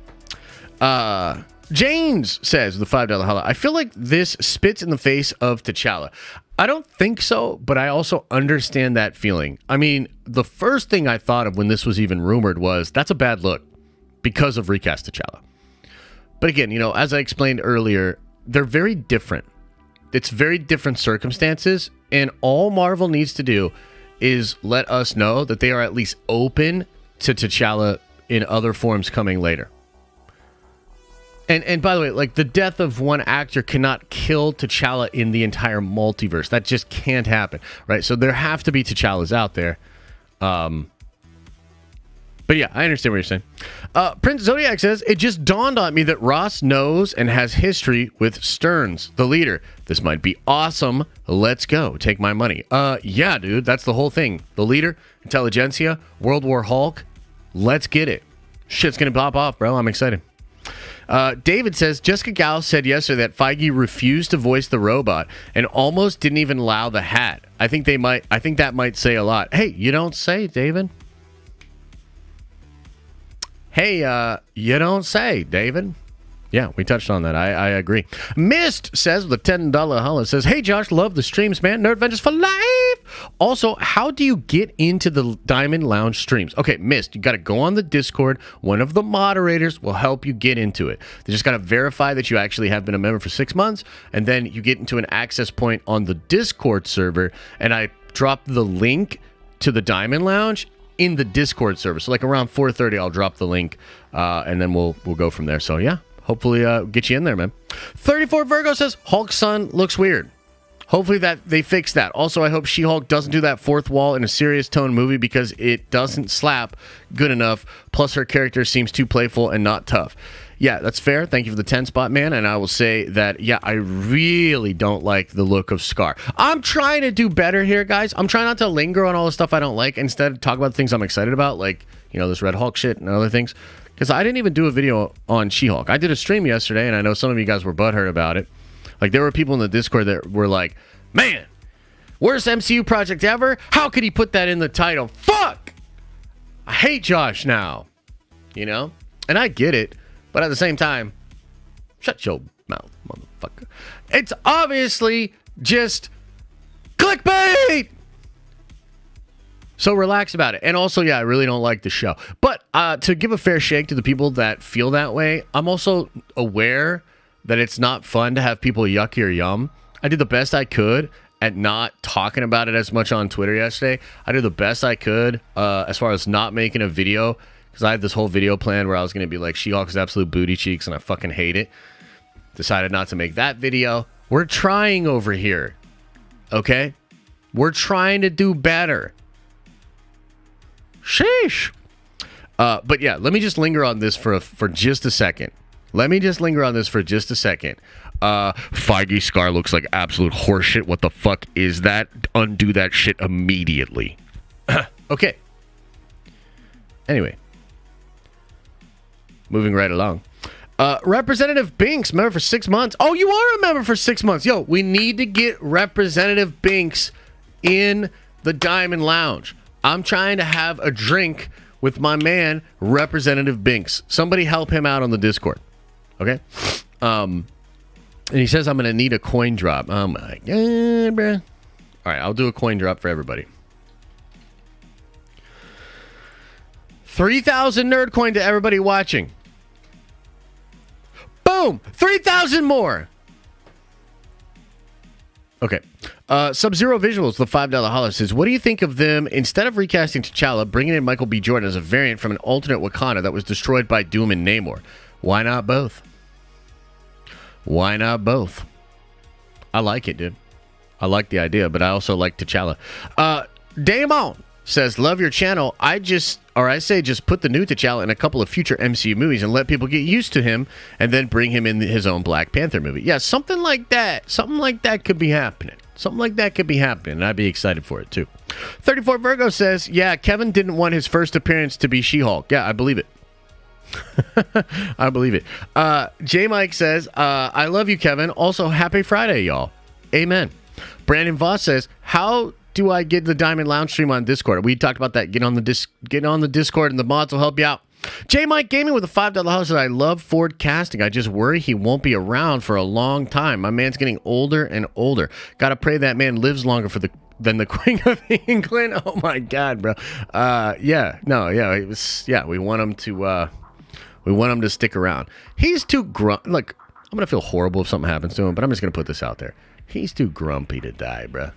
James says, the $5 holla, I feel like this spits in the face of T'Challa. I don't think so, but I also understand that feeling. I mean, the first thing I thought of when this was even rumored was, that's a bad look because of Recast T'Challa. But again, as I explained earlier, they're very different. It's very different circumstances, and all Marvel needs to do is let us know that they are at least open to T'Challa in other forms coming later. And by the way, like, the death of one actor cannot kill T'Challa in the entire multiverse. That just can't happen, right? So there have to be T'Challas out there. But yeah, I understand what you're saying. Prince Zodiac says, it just dawned on me that Ross knows and has history with Stearns, the leader. This might be awesome. Let's go. Take my money. Yeah, dude, that's the whole thing. The leader, Intelligentsia, World War Hulk. Let's get it. Shit's going to pop off, bro. I'm excited. David says, Jessica Gals said yesterday that Feige refused to voice the robot and almost didn't even allow the hat. I think that might say a lot. Hey, you don't say, David. Hey, you don't say, David. Yeah, we touched on that. I agree. Mist says, with a $10 holla, says, hey, Josh, love the streams, man. Nerdvengers for life. Also, how do you get into the Diamond Lounge streams? Okay, Mist, you got to go on the Discord. One of the moderators will help you get into it. They just got to verify that you actually have been a member for 6 months, and then you get into an access point on the Discord server, and I drop the link to the Diamond Lounge in the Discord server. So like around 4:30, I'll drop the link, and then we'll go from there. So yeah. Hopefully, get you in there, man. 34 Virgo says, Hulk's son looks weird. Hopefully that they fix that. Also, I hope She-Hulk doesn't do that fourth wall in a serious tone movie because it doesn't slap good enough. Plus, her character seems too playful and not tough. Yeah, that's fair. Thank you for the 10 spot, man. And I will say that, yeah, I really don't like the look of Scar. I'm trying to do better here, guys. I'm trying not to linger on all the stuff I don't like. Instead, talk about the things I'm excited about, like, this Red Hulk shit and other things. Because I didn't even do a video on She-Hulk. I did a stream yesterday, and I know some of you guys were butthurt about it. Like, there were people in the Discord that were like, man, worst MCU project ever? How could he put that in the title? Fuck! I hate Josh now. You know? And I get it. But at the same time, shut your mouth, motherfucker. It's obviously just clickbait! So relax about it. And also, yeah, I really don't like the show. But to give a fair shake to the people that feel that way, I'm also aware that it's not fun to have people yucky or yum. I did the best I could at not talking about it as much on Twitter yesterday. I did the best I could as far as not making a video, because I had this whole video plan where I was going to be like, She-Hulk is absolute booty cheeks, and I fucking hate it. Decided not to make that video. We're trying over here, okay? We're trying to do better. Sheesh. But yeah, let me just linger on this for just a second. Feige Scar looks like absolute horseshit. What the fuck is that? Undo that shit immediately. Okay. Anyway. Moving right along. Representative Binks, member for 6 months. Oh, you are a member for 6 months. Yo, we need to get Representative Binks in the Diamond Lounge. I'm trying to have a drink with my man, Representative Binks. Somebody help him out on the Discord. Okay? And he says I'm going to need a coin drop. Oh, my God, bro. All right, I'll do a coin drop for everybody. 3,000 nerd coin to everybody watching. Boom! 3,000 more! Okay. Sub-Zero Visuals, the $5 holler, says, what do you think of them, instead of recasting T'Challa, bringing in Michael B. Jordan as a variant from an alternate Wakanda that was destroyed by Doom and Namor? Why not both? Why not both? I like it, dude. I like the idea, but I also like T'Challa. Damon says, love your channel. I say just put the new T'Challa in a couple of future MCU movies and let people get used to him and then bring him in his own Black Panther movie. Yeah, something like that. Something like that could be happening. And I'd be excited for it, too. 34 Virgo says, yeah, Kevin didn't want his first appearance to be She-Hulk. Yeah, I believe it. I believe it. J. Mike says, I love you, Kevin. Also, happy Friday, y'all. Amen. Brandon Voss says, how do I get the Diamond Lounge stream on Discord? We talked about that. Get on the Discord and the mods will help you out. J Mike Gaming with a $5 house says, I love Ford casting. I just worry he won't be around for a long time. My man's getting older and older. Gotta pray that man lives longer than the Queen of England. Oh my God, bro. We want him to stick around. He's too Look, I'm gonna feel horrible if something happens to him, but I'm just gonna put this out there. He's too grumpy to die, bro.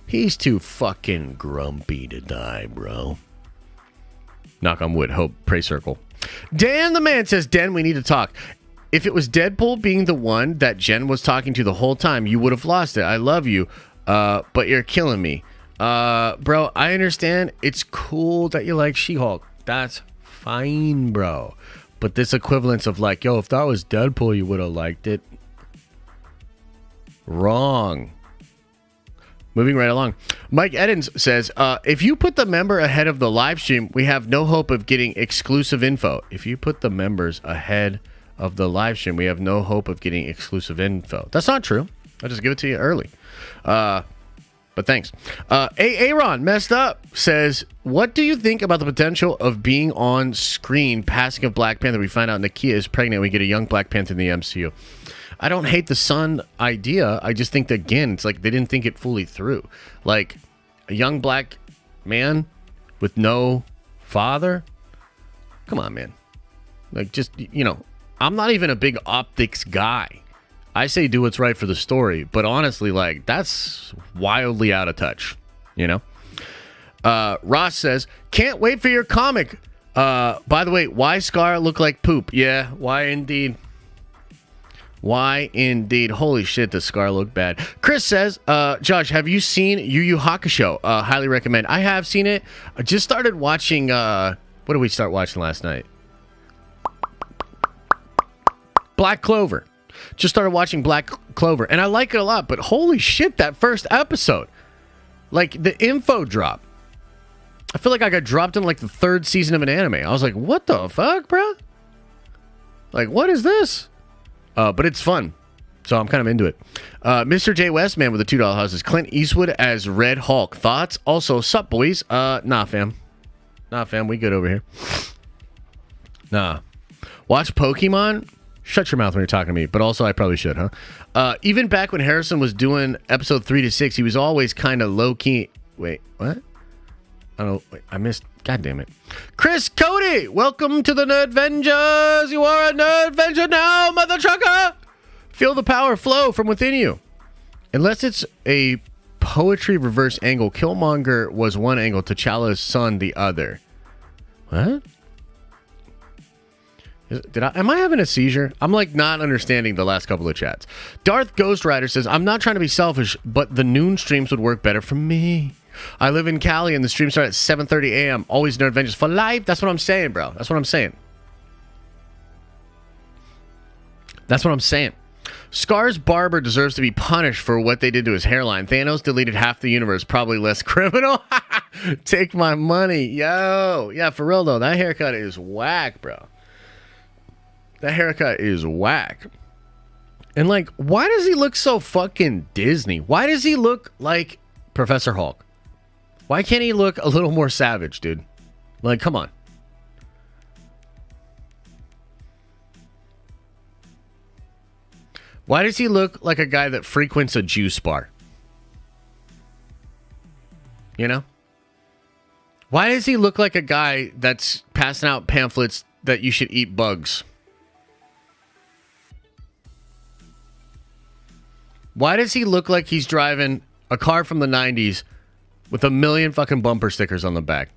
He's too fucking grumpy to die, bro. Knock on wood. Hope. Pray circle. Dan the man says, Den, we need to talk. If it was Deadpool being the one that Jen was talking to the whole time, you would have lost it. I love you, but you're killing me. Bro, I understand. It's cool that you like She-Hulk. That's fine, bro. But this equivalence of like, yo, if that was Deadpool, you would have liked it. Wrong. Moving right along. Mike Eddins says, if you put the member ahead of the live stream, we have no hope of getting exclusive info. If you put the members ahead of the live stream, we have no hope of getting exclusive info. That's not true. I'll just give it to you early. But thanks. Aaron messed up says, what do you think about the potential of being on screen passing of Black Panther? We find out Nakia is pregnant. We get a young Black Panther in the MCU. I don't hate the son idea. I just think that, again, it's like they didn't think it fully through. Like, a young black man with no father? Come on, man. Like, just, I'm not even a big optics guy. I say do what's right for the story, but honestly, like, that's wildly out of touch, Ross says, can't wait for your comic. By the way, why Scar look like poop? Yeah, why indeed? Why indeed? Holy shit, does Scar look bad? Chris says, Josh, have you seen Yu Yu Hakusho? Highly recommend. I have seen it. I just started watching, what did we start watching last night? Black Clover. Just started watching Black Clover, and I like it a lot, but holy shit, that first episode. Like, the info drop. I feel like I got dropped in like the 3rd season of an anime. I was like, what the fuck, bro? Like, what is this? But it's fun. So I'm kind of into it. Mr. J. Westman with a $2 house is Clint Eastwood as Red Hulk. Thoughts? Also, sup, boys? Nah, fam. Nah, fam. We good over here. Nah. Watch Pokemon? Shut your mouth when you're talking to me. But also, I probably should, huh? Even back when Harrison was doing episode 3 to 6, he was always kind of low-key. Wait, what? I don't know. Wait, I missed. God damn it. Chris Cody, welcome to the Nerdvengers. You are a Nerdvenger now, mother trucker. Feel the power flow from within you. Unless it's a poetry reverse angle, Killmonger was one angle, T'Challa's son the other. What? Am I having a seizure? I'm like not understanding the last couple of chats. Darth Ghost Rider says, I'm not trying to be selfish, but the noon streams would work better for me. I live in Cali and the streams start at 7:30 a.m. Always Nerdvengers for life. That's what I'm saying, bro. That's what I'm saying. That's what I'm saying. Scar's barber deserves to be punished for what they did to his hairline. Thanos deleted half the universe, probably less criminal. Take my money. Yo. Yeah, for real, though. That haircut is whack, bro. That haircut is whack. And, like, why does he look so fucking Disney? Why does he look like Professor Hulk? Why can't he look a little more savage, dude? Like, come on. Why does he look like a guy that frequents a juice bar? You know? Why does he look like a guy that's passing out pamphlets that you should eat bugs? Why does he look like he's driving a car from the 90s with a million fucking bumper stickers on the back?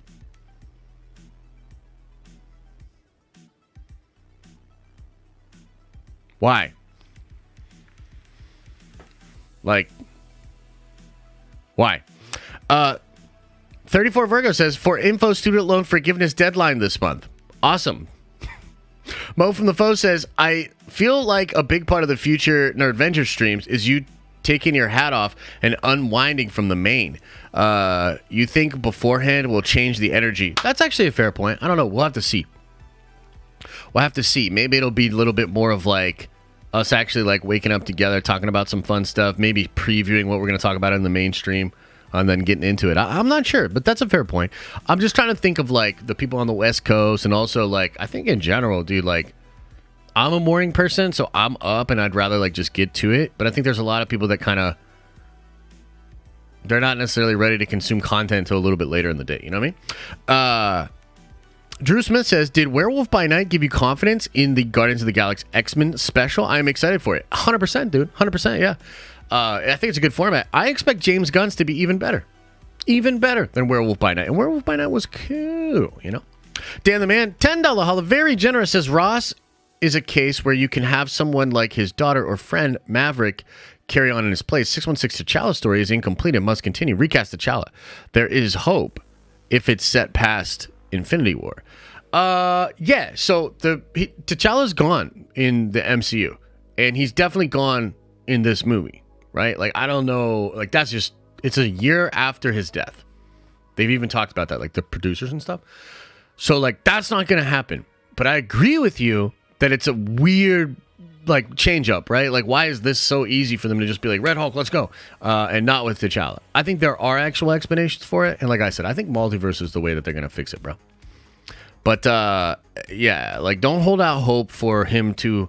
Why? Like, why? 34 Virgo says, for info, student loan forgiveness deadline this month. Awesome. Mo from the Foe says, I feel like a big part of the future Nerdventure streams is you taking your hat off and unwinding from the main. You think beforehand will change the energy? That's actually a fair point. I don't know. We'll have to see. We'll have to see. Maybe it'll be a little bit more of like us actually like waking up together, talking about some fun stuff, maybe previewing what we're going to talk about in the mainstream, and then getting into it. I'm not sure, but that's a fair point. I'm just trying to think of like the people on the West Coast, and also like I think in general, dude, like I'm a morning person, so I'm up and I'd rather like just get to it. But I think there's a lot of people that kind of they're not necessarily ready to consume content until a little bit later in the day. You know what I mean? Drew Smith says, did Werewolf by Night give you confidence in the Guardians of the Galaxy X-Men special? I'm excited for it. 100%, dude. 100%, yeah. I think it's a good format. I expect James Gunn's to be even better. Even better than Werewolf by Night. And Werewolf by Night was cool, you know? Dan the Man, $10 holla. Very generous, says Ross is a case where you can have someone like his daughter or friend, Maverick, carry on in his place. 616 T'Challa story is incomplete and must continue. Recast T'Challa. There is hope if it's set past Infinity War. Yeah, so T'Challa's gone in the MCU, and he's definitely gone in this movie, right? Like, I don't know, like, that's just, it's a year after his death. They've even talked about that, like, the producers and stuff. So, like, that's not going to happen. But I agree with you that it's a weird, like, change up, right? Like, why is this so easy for them to just be like, Red Hulk, let's go, and not with T'Challa? I think there are actual explanations for it, and like I said, I think multiverse is the way that they're going to fix it, bro. But, yeah, like, don't hold out hope for him to,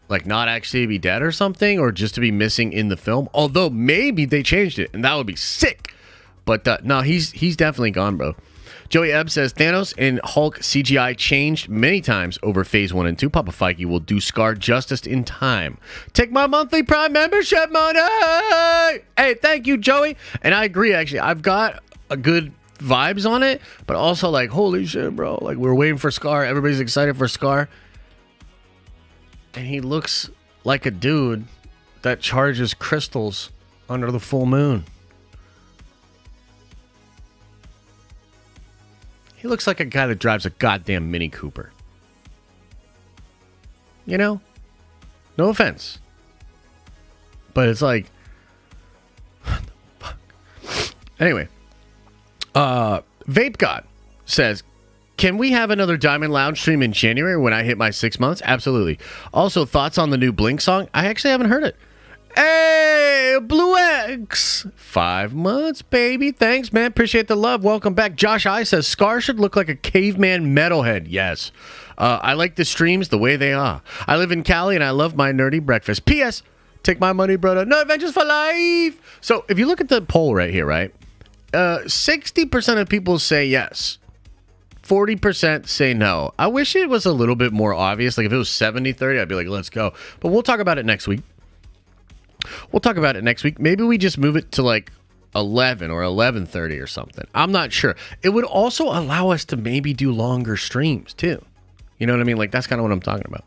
like, not actually be dead or something, or just to be missing in the film. Although, maybe they changed it, and that would be sick. But, no, he's definitely gone, bro. Joey Ebb says, Thanos and Hulk CGI changed many times over Phase 1 and 2. Papa Feige will do Scar justice in time. Take my monthly Prime membership money! Hey, thank you, Joey. And I agree, actually. I've got a good vibes on it, but also like, holy shit, bro, like, we're waiting for Scar, everybody's excited for Scar, and he looks like a dude that charges crystals under the full moon. He looks like a guy that drives a goddamn Mini Cooper, you know? No offense, but it's like, what the fuck? Anyway, Vape God says, can we have another Diamond Lounge stream in January when I hit my 6 months? Absolutely. Also, thoughts on the new Blink song? I actually haven't heard it. Hey, Blue X. 5 months, baby. Thanks, man. Appreciate the love. Welcome back. Josh I says, Scar should look like a caveman metalhead. Yes. I like the streams the way they are. I live in Cali and I love my nerdy breakfast. P.S. Take my money, brother. No adventures for life. So if you look at the poll right here, right? 60% of people say yes. 40% say no. I wish it was a little bit more obvious. Like if it was 70-30, I'd be like, let's go. But we'll talk about it next week. Maybe we just move it to like 11 or 11:30 or something. I'm not sure. It would also allow us to maybe do longer streams too. You know what I mean? Like that's kind of what I'm talking about.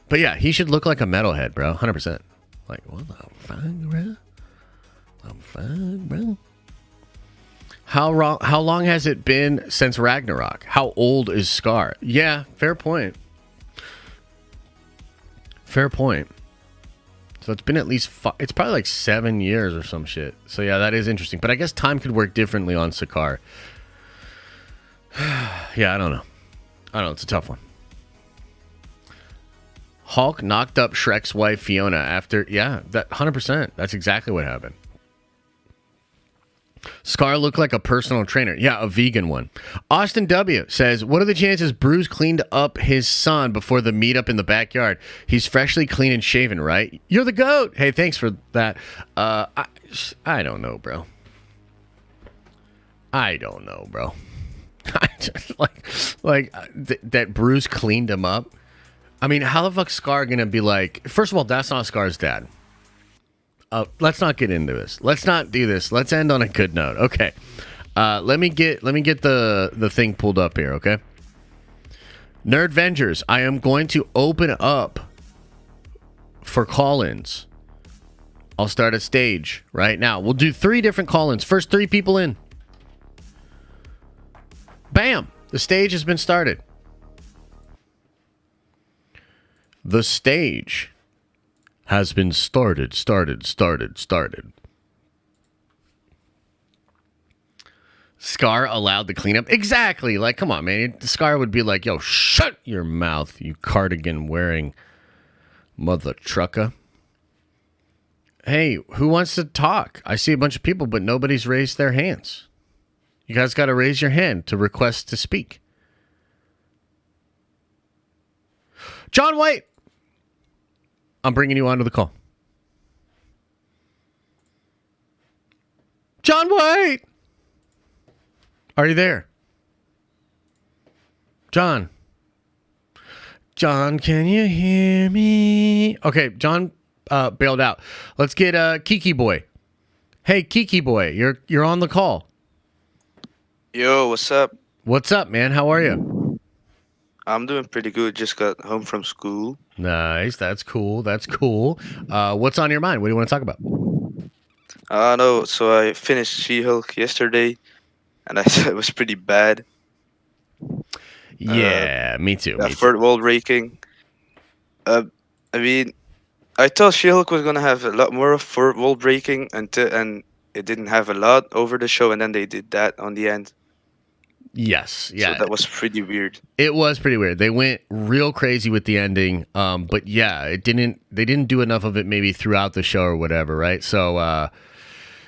But yeah, he should look like a metalhead, bro. 100%. Like, what the fuck, bro? I'm fine, bro. How long has it been since Ragnarok? How old is Scar? Yeah, fair point. So it's been at least it's probably like 7 years or some shit. So yeah, that is interesting. But I guess time could work differently on Sakaar. Yeah, I don't know. It's a tough one. Hulk knocked up Shrek's wife Fiona after, that 100%. That's exactly what happened. Scar looked like a personal trainer. Yeah, a vegan one. Austin W. says, what are the chances Bruce cleaned up his son before the meetup in the backyard? He's freshly clean and shaven, right? You're the GOAT. Hey, thanks for that. I don't know, bro. I just, that Bruce cleaned him up. I mean, how the fuck's Scar gonna be like? First of all, that's not Scar's dad. Let's not get into this. Let's not do this. Let's end on a good note. Okay. Let me get the thing pulled up here, okay? Nerd Vengers, I am going to open up for call-ins. I'll start a stage right now. We'll do 3 different call-ins. First 3 people in. Bam! The stage has been started. The stage has been started. Scar allowed the cleanup? Exactly. Like, come on, man. Scar would be like, yo, shut your mouth, you cardigan-wearing mother trucker. Hey, who wants to talk? I see a bunch of people, but nobody's raised their hands. You guys got to raise your hand to request to speak. John White. I'm bringing you onto the call. John White! Are you there? John, can you hear me? Okay, John bailed out. Let's get Kiki Boy. Hey, Kiki Boy, you're on the call.
Yo, what's up?
What's up, man? How are you?
I'm doing pretty good. Just got home from school.
Nice. That's cool. What's on your mind? What do you want to talk about?
No, so I finished She-Hulk yesterday, and I thought it was pretty bad.
Yeah, me too.
Third wall breaking. I mean, I thought She-Hulk was gonna have a lot more of fourth wall breaking, and it didn't have a lot over the show, and then they did that on the end.
Yes, yeah.
So that was pretty weird.
It was pretty weird. They went real crazy with the ending, but yeah, they didn't do enough of it maybe throughout the show or whatever, right? So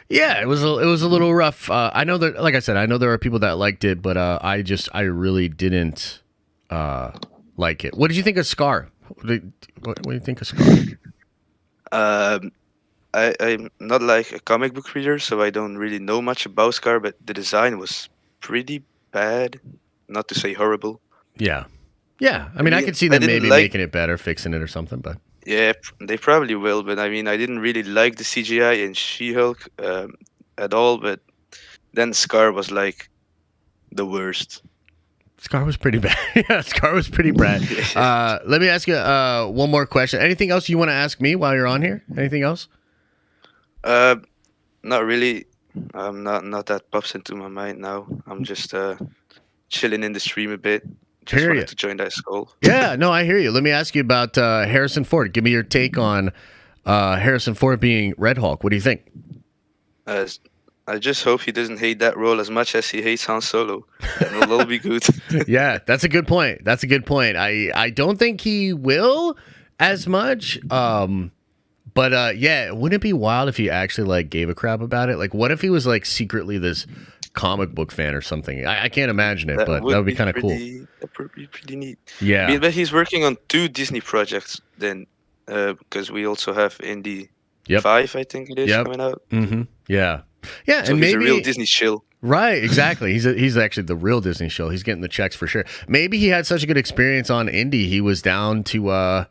yeah, it was a little rough. I know that, like I said, I know there are people that liked it, but I really didn't like it. What did you think of Scar? What do you think of Scar?
I'm not like a comic book reader, so I don't really know much about Scar, but the design was pretty bad, not to say horrible.
Yeah. I mean, I could see them maybe making it better, fixing it or something, but
yeah, they probably will. But I mean, I didn't really like the CGI in She-Hulk at all. But then Scar was like the worst.
Scar was pretty bad. Yeah, Scar was pretty bad. Let me ask you one more question. Anything else you want to ask me while you're on here? Anything else?
Not really. Not that pops into my mind now. I'm just chilling in the stream a bit. Just wanted to join that skull.
Yeah, no, I hear you. Let me ask you about Harrison Ford. Give me your take on Harrison Ford being Red Hulk. What do you think?
I just hope he doesn't hate that role as much as he hates Han Solo. Then it'll all be good.
Yeah, that's a good point. That's a good point. I don't think he will as much. But yeah, wouldn't it be wild if he actually like gave a crap about it? Like, what if he was like secretly this comic book fan or something? I can't imagine it, but that would be kind of cool.
That would be pretty neat.
Yeah.
But he's working on 2 Disney projects then, because we also have Indy
Yep.
5, I think it is,
Yep.
coming out.
Mm-hmm. Yeah. Yeah,
So
and
he's
maybe
a real Disney shill.
right, exactly. He's actually the real Disney show. He's getting the checks for sure. Maybe he had such a good experience on Indy, he was down to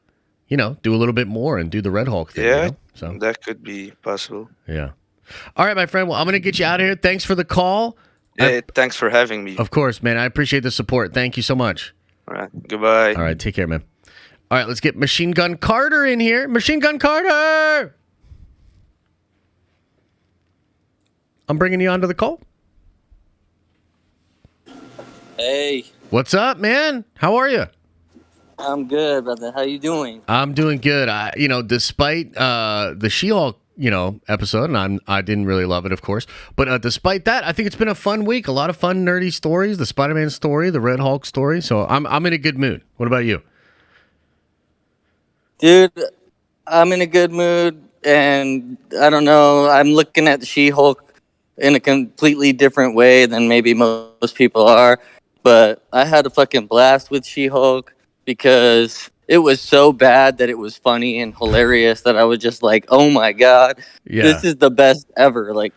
do a little bit more and do the Red Hulk thing.
Yeah,
So
that could be possible.
yeah. All right, my friend. Well, I'm gonna get you out of here. Thanks for the call.
Yeah, thanks for having me.
Of course, man. I appreciate the support. Thank you so much.
All right, goodbye.
All right, take care, man. All right, let's get Machine Gun Carter in here. Machine Gun Carter! I'm bringing you onto the call.
Hey,
What's up, man? How are you?
I'm good, brother. How you doing?
I'm doing good. Despite the She-Hulk, episode, and I didn't really love it, of course. But despite that, I think it's been a fun week. A lot of fun, nerdy stories. The Spider-Man story, the Red Hulk story. So I'm in a good mood. What about you?
Dude, I'm in a good mood, and I don't know. I'm looking at the She-Hulk in a completely different way than maybe most people are. But I had a fucking blast with She-Hulk because it was so bad that it was funny and hilarious that I was just like, oh my God, this is the best ever. Like,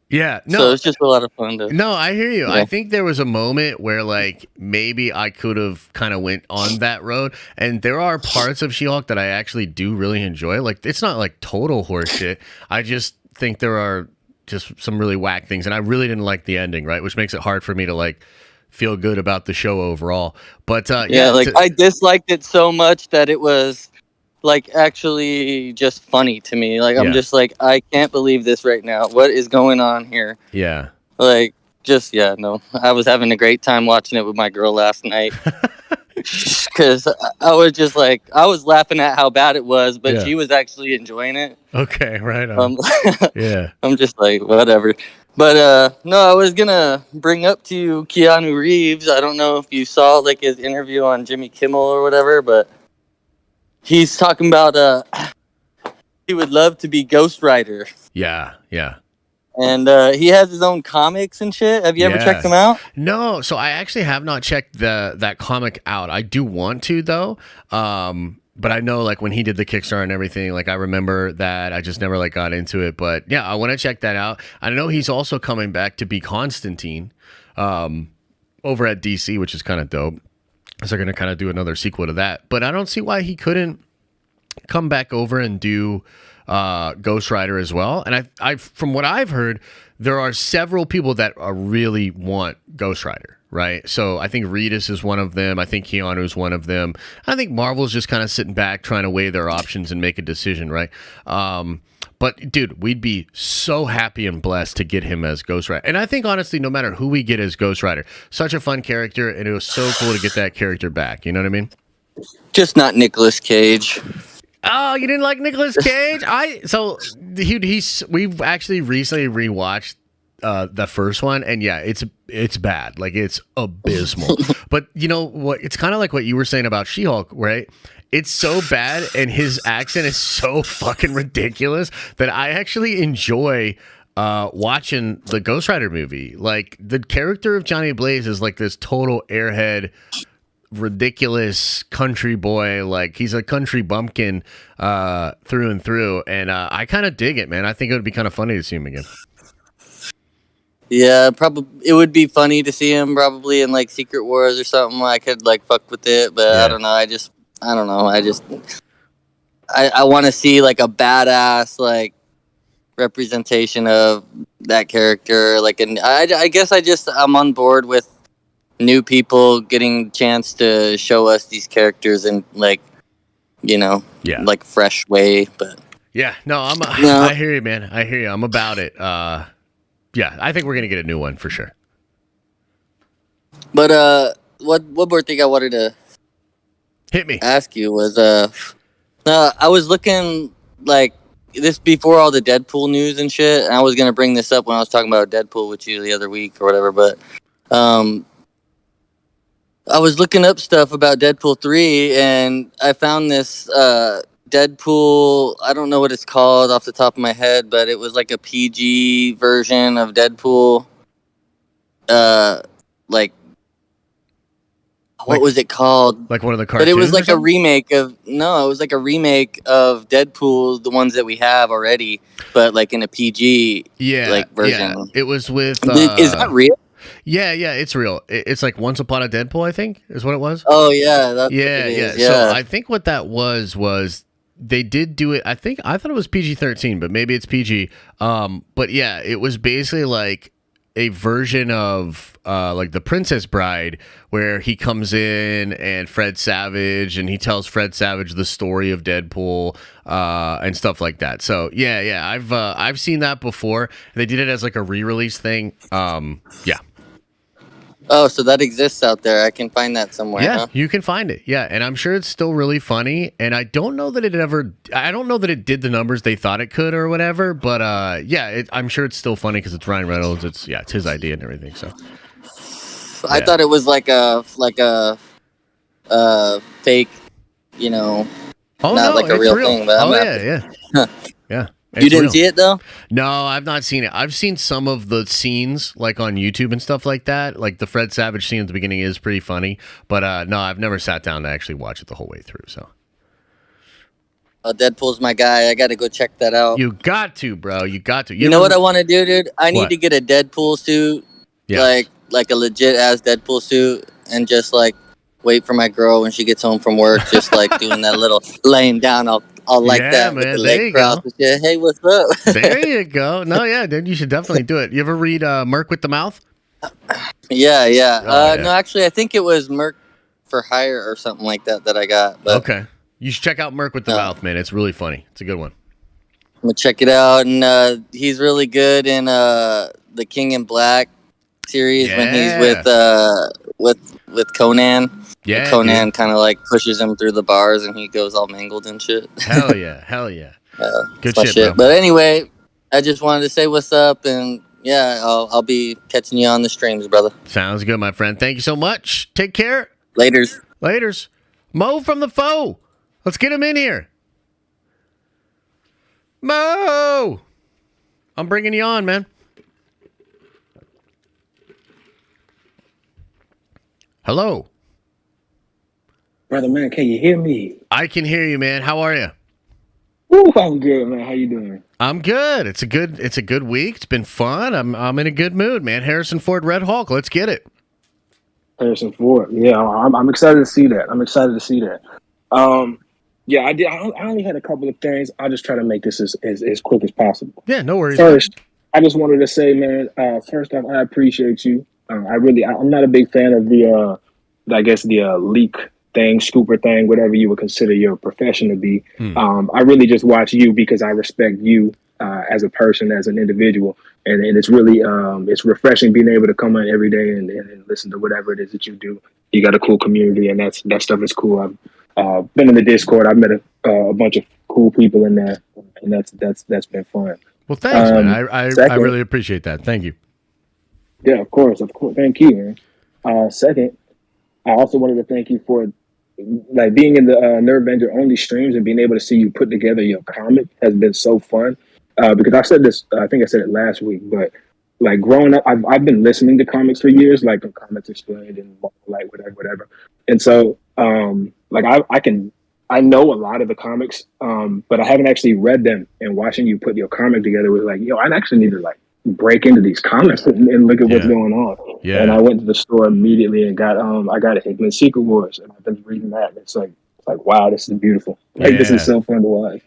yeah, no.
So it's just a lot of fun to.
No, I hear you.
Yeah.
I think there was a moment where like maybe I could have kind of went on that road, and there are parts of She-Hulk that I actually do really enjoy. Like it's not like total horseshit. I just think there are just some really whack things, and I really didn't like the ending, right? Which makes it hard for me to like feel good about the show overall. But
I disliked it so much that it was like actually just funny to me. Like I'm just like, I can't believe this right now. What is going on here?
Yeah.
Like no. I was having a great time watching it with my girl last night. Because I was just like, I was laughing at how bad it was, but she was actually enjoying it.
Okay, right on. Yeah.
I'm just like, whatever. But no, I was gonna bring up to you Keanu Reeves. I don't know if you saw like his interview on Jimmy Kimmel or whatever, but he's talking about he would love to be Ghost Rider.
Yeah, yeah.
And he has his own comics and shit. Have you ever checked them out?
No, so I actually have not checked that comic out. I do want to though. But I know like when he did the Kickstarter and everything, like I remember that. I just never like got into it. But yeah, I want to check that out. I know he's also coming back to be Constantine over at DC, which is kind of dope. So they're going to kind of do another sequel to that. But I don't see why he couldn't come back over and do Ghost Rider as well. And I from what I've heard, there are several people that really want Ghost Rider, right? So I think Reedus is one of them. I think Keanu is one of them. I think Marvel's just kind of sitting back trying to weigh their options and make a decision, right? But dude, we'd be so happy and blessed to get him as Ghost Rider. And I think honestly, no matter who we get as Ghost Rider, such a fun character, and it was so cool to get that character back. You know what I mean?
Just not Nicolas Cage.
Oh, you didn't like Nicolas Cage? We've actually recently rewatched the first one, and yeah, it's bad. Like it's abysmal. But you know what? It's kind of like what you were saying about She-Hulk, right? It's so bad, and his accent is so fucking ridiculous that I actually enjoy watching the Ghost Rider movie. Like the character of Johnny Blaze is like this total airhead, ridiculous country boy. Like he's a country bumpkin through and through, and I kind of dig it, man. I think it would be kind of funny to see him again.
Yeah, probably it would be funny to see him probably in like Secret Wars or something. I could like fuck with it, but I don't know. I don't know. I want to see like a badass like representation of that character. Like, and I guess I'm on board with new people getting a chance to show us these characters in like, like fresh way. But
yeah, I hear you, man. I hear you. I'm about it. Yeah, I think we're gonna get a new one for sure.
But what more thing I wanted to
hit me
ask you was I was looking like this before all the Deadpool news and shit. And I was gonna bring this up when I was talking about Deadpool with you the other week or whatever. But I was looking up stuff about Deadpool 3, and I found this Deadpool. I don't know what it's called off the top of my head, but it was like a PG version of Deadpool. Like. What was it called?
Like one of the cartoons?
But it was like a remake of... No, it was like a remake of Deadpool, the ones that we have already, but like in a PG version.
Yeah. It was with...
is that real?
Yeah, it's real. It's like Once Upon a Deadpool, I think, is what it was.
Oh, yeah. That's
yeah. So I think what that was they did do it... I thought it was PG-13, but maybe it's PG. But yeah, it was basically like a version of like The Princess Bride, where he comes in and Fred Savage, and he tells Fred Savage the story of Deadpool and stuff like that. So yeah, I've seen that before. They did it as like a re-release thing. Yeah.
Oh, so that exists out there. I can find that somewhere.
Yeah,
huh?
You can find it. Yeah, and I'm sure it's still really funny. And I don't know that it did the numbers they thought it could or whatever. But I'm sure it's still funny because it's Ryan Reynolds. It's his idea and everything. So
I thought it was like a fake, not like a real thing. But
yeah. Yeah.
You didn't see it though?
No, I've not seen it. I've seen some of the scenes like on YouTube and stuff like that. Like the Fred Savage scene at the beginning is pretty funny, but no, I've never sat down to actually watch it the whole way through. So,
Deadpool's my guy. I got to go check that out.
You got to, bro. You got to.
You know what I want to do, dude? I need to get a Deadpool suit, like a legit ass Deadpool suit, and just like wait for my girl when she gets home from work, just like doing that little laying down. I'll like that, man, with the leg cross and shit. Hey, what's up?
There you go. No, yeah, dude, you should definitely do it. You ever read Merc with the Mouth?
Yeah. No, actually, I think it was Merc for Hire or something like that I got. But,
okay. You should check out Merc with the Mouth, man. It's really funny. It's a good one.
I'm going to check it out. And he's really good in the King in Black series when he's with Conan.
Yeah,
Conan kind of like pushes him through the bars and he goes all mangled and shit.
Hell yeah. Good shit, bro.
But anyway, I just wanted to say what's up, and yeah, I'll be catching you on the streams, brother.
Sounds good, my friend. Thank you so much. Take care.
Laters.
Mo from the Foe. Let's get him in here. Mo! I'm bringing you on, man. Hello.
Brother, man, can you hear me?
I can hear you, man. How are you?
Ooh, I'm good, man. How you doing?
I'm good. It's a good week. It's been fun. I'm in a good mood, man. Harrison Ford, Red Hulk. Let's get it.
Harrison Ford. Yeah, I'm excited to see that. Yeah, I did. I only had a couple of things. I'll just try to make this as quick as possible.
Yeah, no worries.
First, I just wanted to say, man. First off, I appreciate you. I'm not a big fan of the leak thing, scooper thing, whatever you would consider your profession to be. I really just watch you because I respect you as a person, as an individual, and it's really it's refreshing being able to come on every day and listen to whatever it is that you do. You got a cool community, and that stuff is cool. I've been in the Discord. I've met a bunch of cool people in there, and that's been fun.
Well, thanks, man. I really appreciate that. Thank you.
Yeah, of course. Thank you, man. Second, I also wanted to thank you for like being in the Nervenger only streams and being able to see you put together your comic has been so fun. Because I said this, I think I said it last week, but like growing up, I've been listening to comics for years, like Comics Explained and like whatever. And so, like I know a lot of the comics, but I haven't actually read them. And watching you put your comic together was like, I actually need to like break into these comics and look at what's going on.
Yeah.
And I went to the store immediately and got I got a Hickman Secret Wars, and I've been reading that. It's like wow, this is beautiful. Like this is so fun to watch.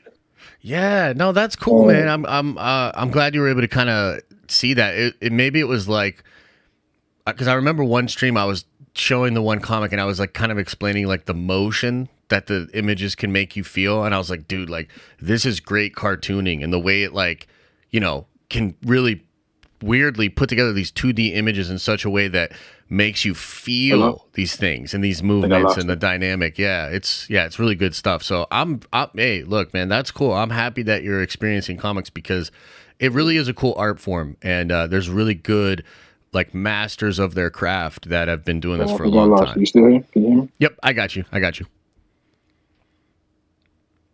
Yeah, no, that's cool, man. I'm glad you were able to kind of see that. Maybe it was like, because I remember one stream I was showing the one comic and I was like kind of explaining like the motion that the images can make you feel, and I was like, dude, like this is great cartooning, and the way it like can really weirdly put together these 2D images in such a way that makes you feel these things and these movements and the dynamic. Yeah, it's really good stuff. So hey, look, man, that's cool. I'm happy that you're experiencing comics because it really is a cool art form, and there's really good like masters of their craft that have been doing this for a long time.
You still here? Can you hear me?
Yep, I got you.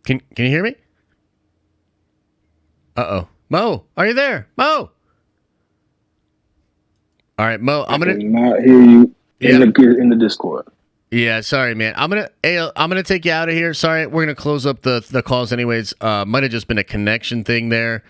Can you hear me? Uh-oh. Mo, are you there? Mo. All right, Mo, I'm gonna
not hear you in the Discord.
Yeah, sorry, man. I'm gonna take you out of here. Sorry, we're gonna close up the calls anyways. Might have just been a connection thing there.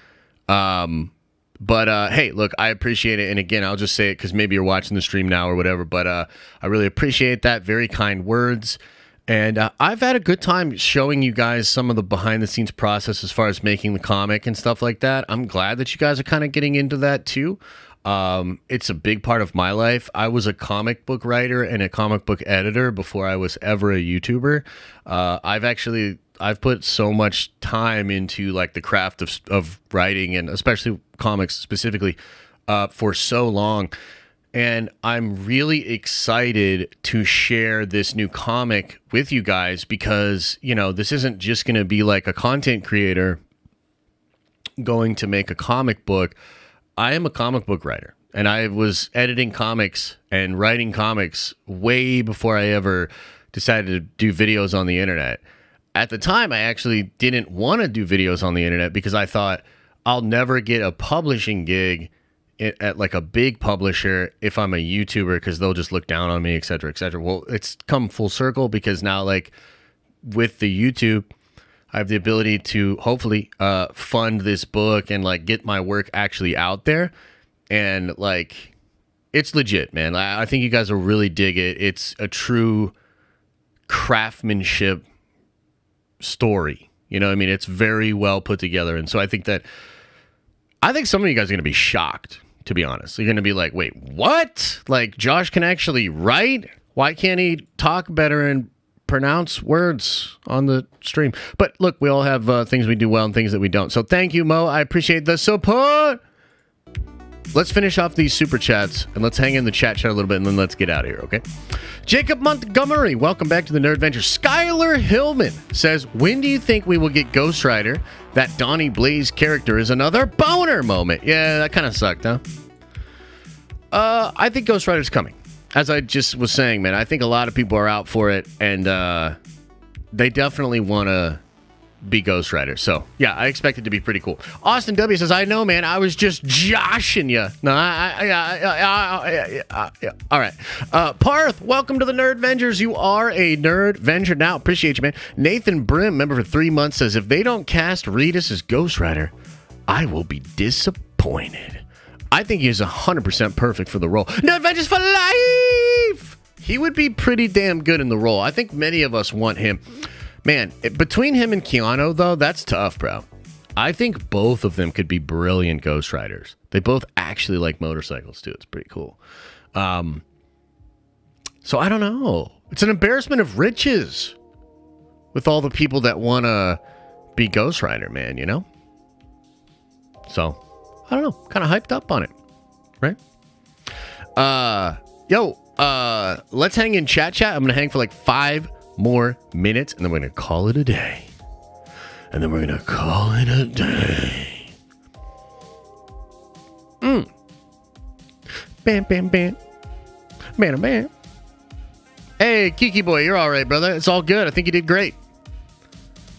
But hey, look, I appreciate it. And again, I'll just say it because maybe you're watching the stream now or whatever. But I really appreciate that. Very kind words. And I've had a good time showing you guys some of the behind the scenes process as far as making the comic and stuff like that. I'm glad that you guys are kind of getting into that too. It's a big part of my life. I was a comic book writer and a comic book editor before I was ever a YouTuber. I've put so much time into like the craft of writing and especially comics specifically for so long. And I'm really excited to share this new comic with you guys because, you know, this isn't just going to be like a content creator going to make a comic book. I am a comic book writer, and I was editing comics and writing comics way before I ever decided to do videos on the internet. At the time, I actually didn't want to do videos on the internet because I thought I'll never get a publishing gig at like a big publisher if I'm a YouTuber because they'll just look down on me, et cetera, et cetera. Well, it's come full circle because now, like, with the YouTube, I have the ability to hopefully fund this book and like get my work actually out there. And like, it's legit, man. I think you guys will really dig it. It's a true craftsmanship story. You know what I mean? It's very well put together. And so I think some of you guys are going to be shocked, to be honest. You're going to be like, wait, what? Like, Josh can actually write? Why can't he talk better and pronounce words on the stream? But look, we all have things we do well and things that we don't. So thank you, Mo. I appreciate the support. Let's finish off these super chats and let's hang in the chat a little bit and then let's get out of here, okay? Jacob Montgomery, welcome back to the Nerd Venture. Skylar Hillman says, when do you think we will get Ghost Rider? That Donnie Blaze character is another boner moment. Yeah, that kind of sucked, huh? I think Ghost Rider's coming. As I just was saying, man, I think a lot of people are out for it, and they definitely want to be Ghost Rider. So, yeah, I expect it to be pretty cool. Austin W. says, I know, man, I was just joshing you. No, all right. Parth, welcome to the Nerd Vengers. You are a Nerd Venger now. Appreciate you, man. Nathan Brim, member for 3 months, says, if they don't cast Reedus as Ghost Rider, I will be disappointed. I think he's 100% perfect for the role. Nerd Vengers for life! He would be pretty damn good in the role. I think many of us want him. Man, between him and Keanu, though, that's tough, bro. I think both of them could be brilliant Ghost Riders. They both actually like motorcycles, too. It's pretty cool. So I don't know. It's an embarrassment of riches with all the people that want to be Ghost Rider, man, you know? So, I don't know. Kind of hyped up on it, right? Let's hang in chat. I'm going to hang for like 5 more minutes, and then we're going to call it a day. Bam, bam, bam. Man, oh, man. Hey, Kiki boy, you're all right, brother. It's all good. I think you did great.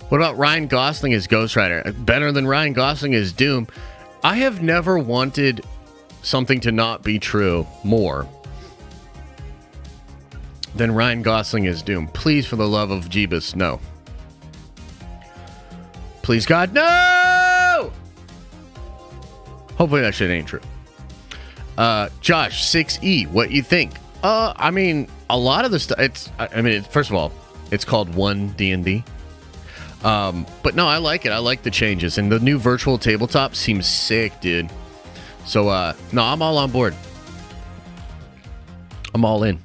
What about Ryan Gosling as Ghost Rider? Better than Ryan Gosling as Doom. I have never wanted something to not be true more than Ryan Gosling as Doom. Please, for the love of Jeebus, no. Please, God, no! Hopefully that shit ain't true. Josh, 6E, what you think? I mean, a lot of the stuff, first of all, it's called 1D&D. But no, I like it. I like the changes. And the new virtual tabletop seems sick, dude. So, no, I'm all on board. I'm all in.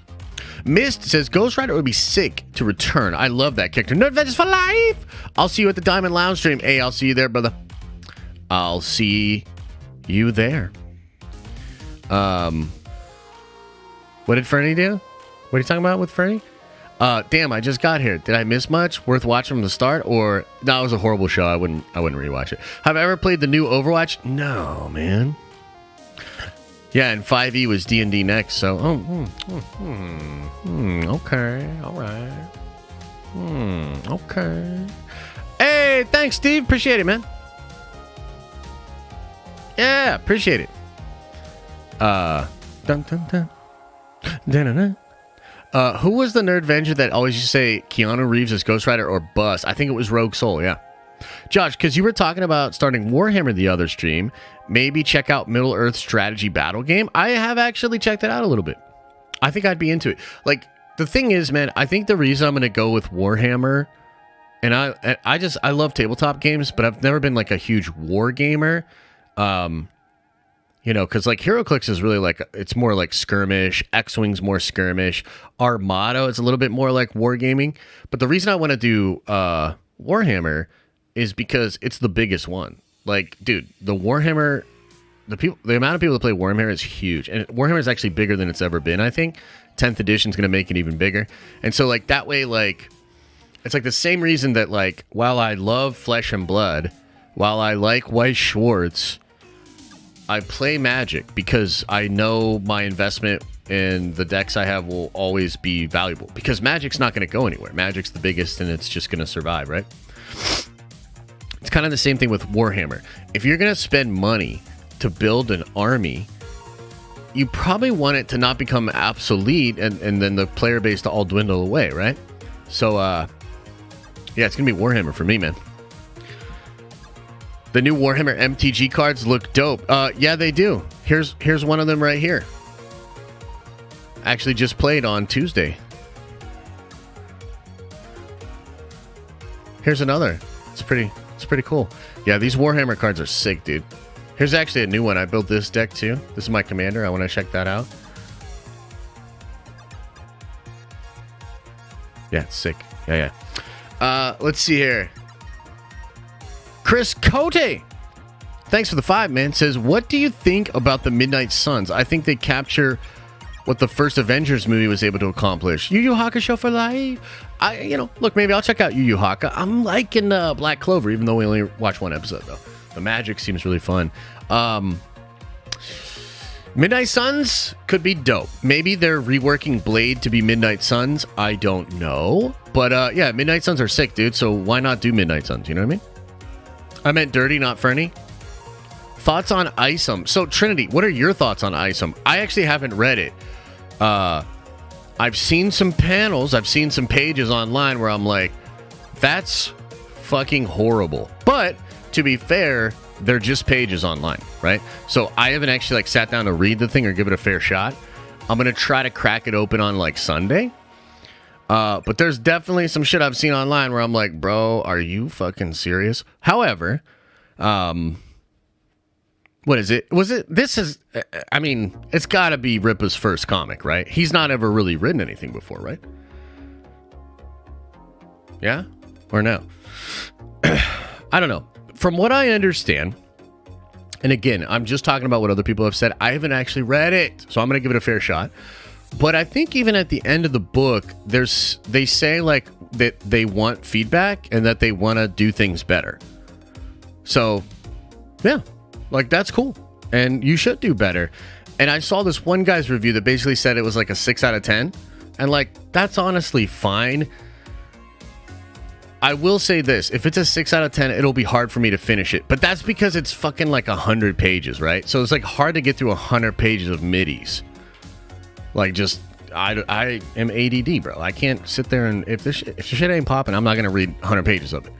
Mist says, Ghost Rider would be sick to return. I love that character. Nerd Vengers for life! I'll see you at the Diamond Lounge stream. Hey, I'll see you there, brother. I'll see you there. What did Fernie do? What are you talking about with Fernie? Damn, I just got here. Did I miss much? Worth watching from the start? Or no, it was a horrible show. I wouldn't rewatch it. Have I ever played the new Overwatch? No, man. Yeah, and 5e was D&D next, so okay, all right. Okay. Hey, thanks, Steve. Appreciate it, man. Yeah, appreciate it. Dun dun dun. Dun dun dun. Who was the nerd venger that always used to say Keanu Reeves as Ghost Rider or bust? I think it was Rogue Soul, yeah. Josh, because you were talking about starting Warhammer the other stream, maybe check out Middle Earth Strategy Battle Game. I have actually checked it out a little bit. I think I'd be into it. Like, the thing is, man, I think the reason I'm going to go with Warhammer, and I love tabletop games, but I've never been like a huge war gamer. You know, because like HeroClix is really like, it's more like skirmish. X-Wing's more skirmish. Armado is a little bit more like wargaming. But the reason I want to do Warhammer is because it's the biggest one. Like, dude, the Warhammer, the amount of people that play Warhammer is huge. And Warhammer is actually bigger than it's ever been, I think. 10th edition is going to make it even bigger. And so like that way, like, it's like the same reason that like, while I love Flesh and Blood, while I like White Schwartz, I play Magic because I know my investment in the decks I have will always be valuable. Because Magic's not going to go anywhere. Magic's the biggest and it's just going to survive, right? It's kind of the same thing with Warhammer. If you're going to spend money to build an army, you probably want it to not become obsolete and then the player base to all dwindle away, right? So, yeah, it's going to be Warhammer for me, man. The new Warhammer MTG cards look dope. Yeah, they do. Here's one of them right here. Actually just played on Tuesday. Here's another. It's pretty cool. Yeah, these Warhammer cards are sick, dude. Here's actually a new one. I built this deck too. This is my commander. I want to check that out. Yeah, it's sick. Yeah. Let's see here. Chris Cote, thanks for the 5, man. Says, what do you think about the Midnight Suns? I think they capture what the first Avengers movie was able to accomplish. Yu Yu Hakusho for life. Look, maybe I'll check out Yu Yu Haka. I'm liking Black Clover, even though we only watched one episode, though. The magic seems really fun. Midnight Suns could be dope. Maybe they're reworking Blade to be Midnight Suns. I don't know. But, yeah, Midnight Suns are sick, dude. So why not do Midnight Suns? You know what I mean? I meant Dirty, not Fernie. Thoughts on Isom. So, Trinity, what are your thoughts on Isom? I actually haven't read it. I've seen some panels. I've seen some pages online where I'm like, that's fucking horrible. But, to be fair, they're just pages online, right? So, I haven't actually like sat down to read the thing or give it a fair shot. I'm going to try to crack it open on like Sunday. But there's definitely some shit I've seen online where I'm like, bro, are you fucking serious? However, what is it? It's got to be Rippa's first comic, right? He's not ever really written anything before, right? Yeah? Or no? I don't know. From what I understand, and again, I'm just talking about what other people have said. I haven't actually read it, so I'm going to give it a fair shot. But I think even at the end of the book, they say like that they want feedback and that they want to do things better. So, yeah, like that's cool. And you should do better. And I saw this one guy's review that basically said it was like a 6 out of 10. And like, that's honestly fine. I will say this. If it's a 6 out of 10, it'll be hard for me to finish it. But that's because it's fucking like 100 pages, right? So it's like hard to get through 100 pages of middies. Like, just, I am ADD, bro. I can't sit there and, if the shit ain't popping, I'm not going to read 100 pages of it.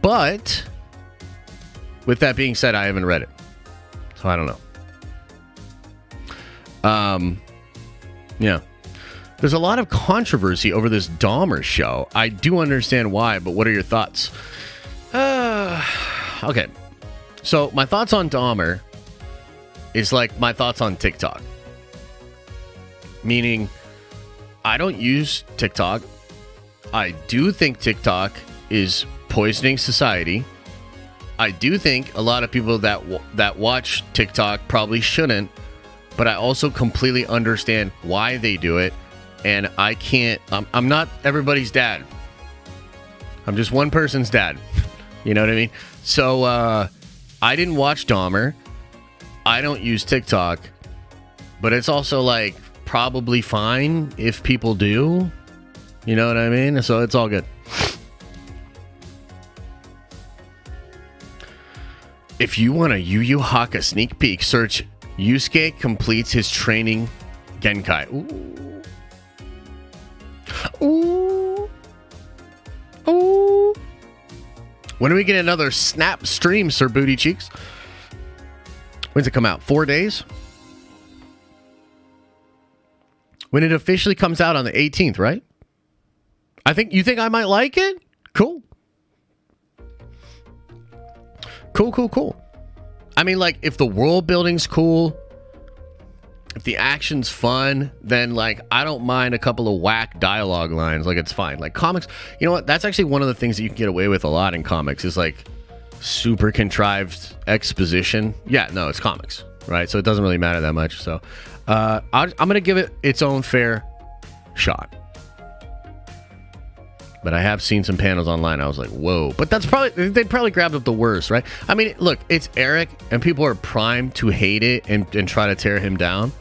But, with that being said, I haven't read it. So, I don't know. Yeah. There's a lot of controversy over this Dahmer show. I do understand why, but what are your thoughts? Okay. So, my thoughts on Dahmer is like my thoughts on TikTok. Meaning, I don't use TikTok. I do think TikTok is poisoning society. I do think a lot of people that watch TikTok probably shouldn't. but I also completely understand why they do it. And I can't, I'm not everybody's dad. I'm just one person's dad. You know what I mean? So I didn't watch Dahmer. I don't use TikTok. But it's also like probably fine if people do. You know what I mean? So it's all good. If you want a Yu Yu Haka sneak peek, search Yusuke completes his training Genkai. Ooh. Ooh. Ooh. When do we get another snap stream, Sir Booty Cheeks? When's it come out? 4 days? When it officially comes out on the 18th, right? You think I might like it? Cool. Cool. I mean, like, if the world building's cool, if the action's fun, then, like, I don't mind a couple of whack dialogue lines. Like, it's fine. Like, comics, you know what? That's actually one of the things that you can get away with a lot in comics is, like, super contrived exposition. Yeah, no, it's comics, right? So it doesn't really matter that much. So I'm going to give it its own fair shot. But I have seen some panels online. I was like, whoa. But they probably grabbed up the worst, right? I mean, look, it's Eric, and people are primed to hate it and try to tear him down.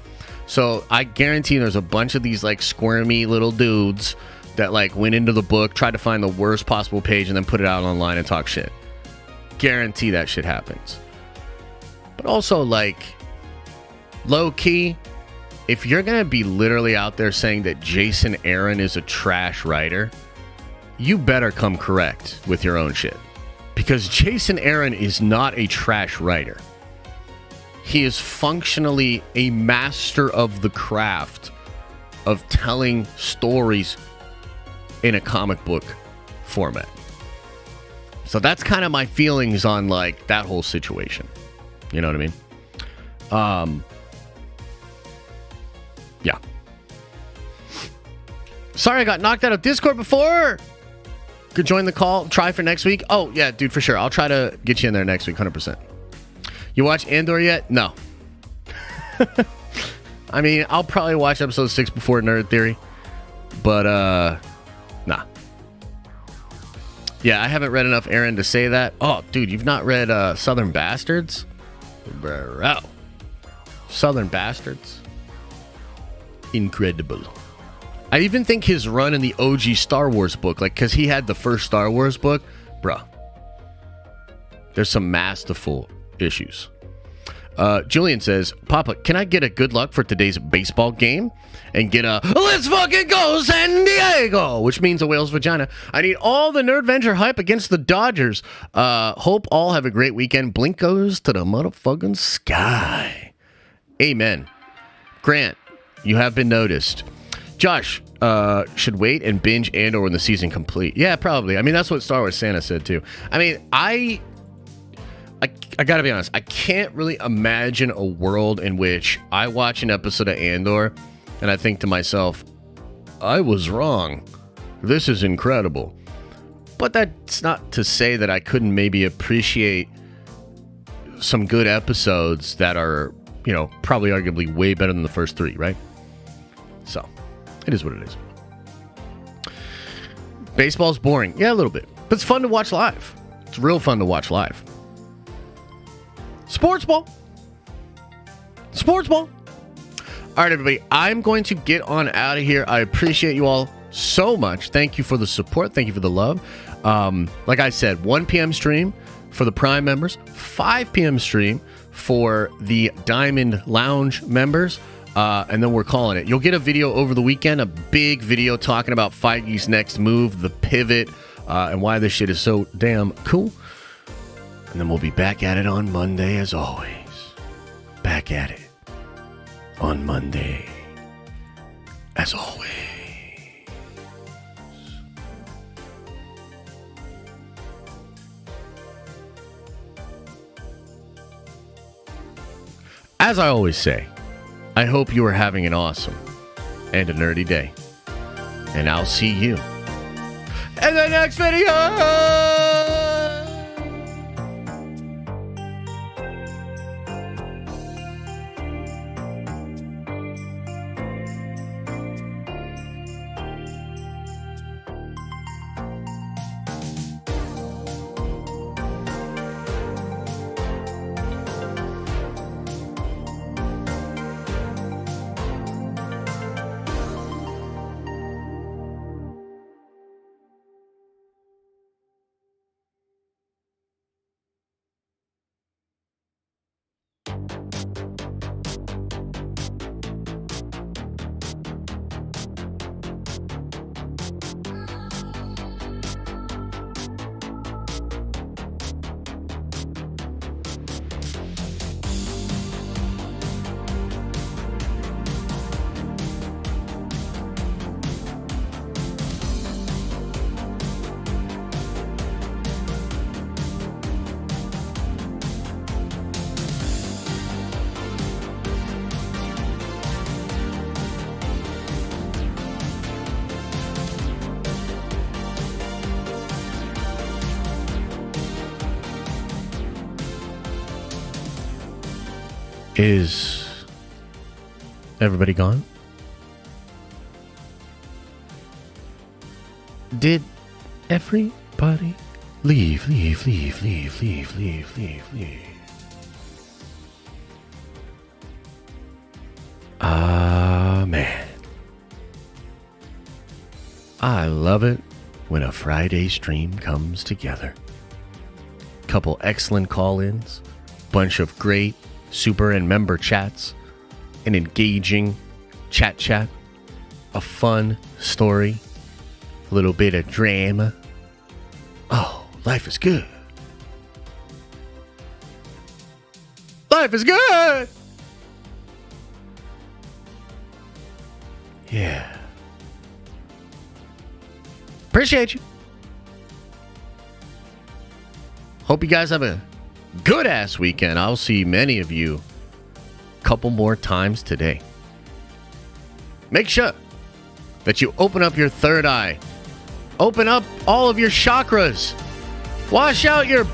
So I guarantee there's a bunch of these, like, squirmy little dudes that, like, went into the book, tried to find the worst possible page, and then put it out online and talk shit. Guarantee that shit happens. But also, like, low-key, if you're going to be literally out there saying that Jason Aaron is a trash writer, you better come correct with your own shit. Because Jason Aaron is not a trash writer. He is functionally a master of the craft of telling stories in a comic book format. So that's kind of my feelings on, like, that whole situation. You know what I mean? Yeah. Sorry I got knocked out of Discord before. Could join the call. Try for next week. Oh, yeah, dude, for sure. I'll try to get you in there next week, 100%. You watch Andor yet? No. I mean, I'll probably watch episode 6 before Nerd Theory. But, nah. Yeah, I haven't read enough Aaron to say that. Oh, dude, you've not read Southern Bastards? Bro. Southern Bastards. Incredible. I even think his run in the OG Star Wars book, like, because he had the first Star Wars book, bruh. There's some masterful issues. Julian says, Papa, can I get a good luck for today's baseball game? And get a, let's fucking go San Diego, which means a whale's vagina. I need all the Nerdventure hype against the Dodgers. Hope all have a great weekend. Blink goes to the motherfucking sky. Amen. Grant, you have been noticed. Josh, should wait and binge Andor when the season complete. Yeah, probably. I mean, that's what Star Wars Santa said too. I mean, I gotta be honest. I can't really imagine a world in which I watch an episode of Andor and I think to myself, I was wrong. This is incredible. But that's not to say that I couldn't maybe appreciate some good episodes that are, you know, probably arguably way better than the first 3, right? So, it is what it is. Baseball's boring. Yeah, a little bit. But it's fun to watch live. It's real fun to watch live. Sports ball. Sports ball. All right, everybody. I'm going to get on out of here. I appreciate you all so much. Thank you for the support. Thank you for the love. Like I said, 1 p.m. stream for the Prime members. 5 p.m. stream for the Diamond Lounge members. And then we're calling it. You'll get a video over the weekend, a big video talking about Feige's next move, the pivot, and why this shit is so damn cool. And then we'll be back at it on Monday as always. Back at it on Monday as always. As I always say, I hope you are having an awesome and a nerdy day. And I'll see you in the next video! Is everybody gone? Did everybody leave? Ah, man. I love it when a Friday stream comes together. Couple excellent call-ins, bunch of great super and member chats, an engaging chat, a fun story, a little bit of drama. Oh, life is good. Life is good. Yeah. Appreciate you. Hope you guys have a good ass weekend. I'll see many of you a couple more times today. Make sure that you open up your third eye. Open up all of your chakras. Wash out your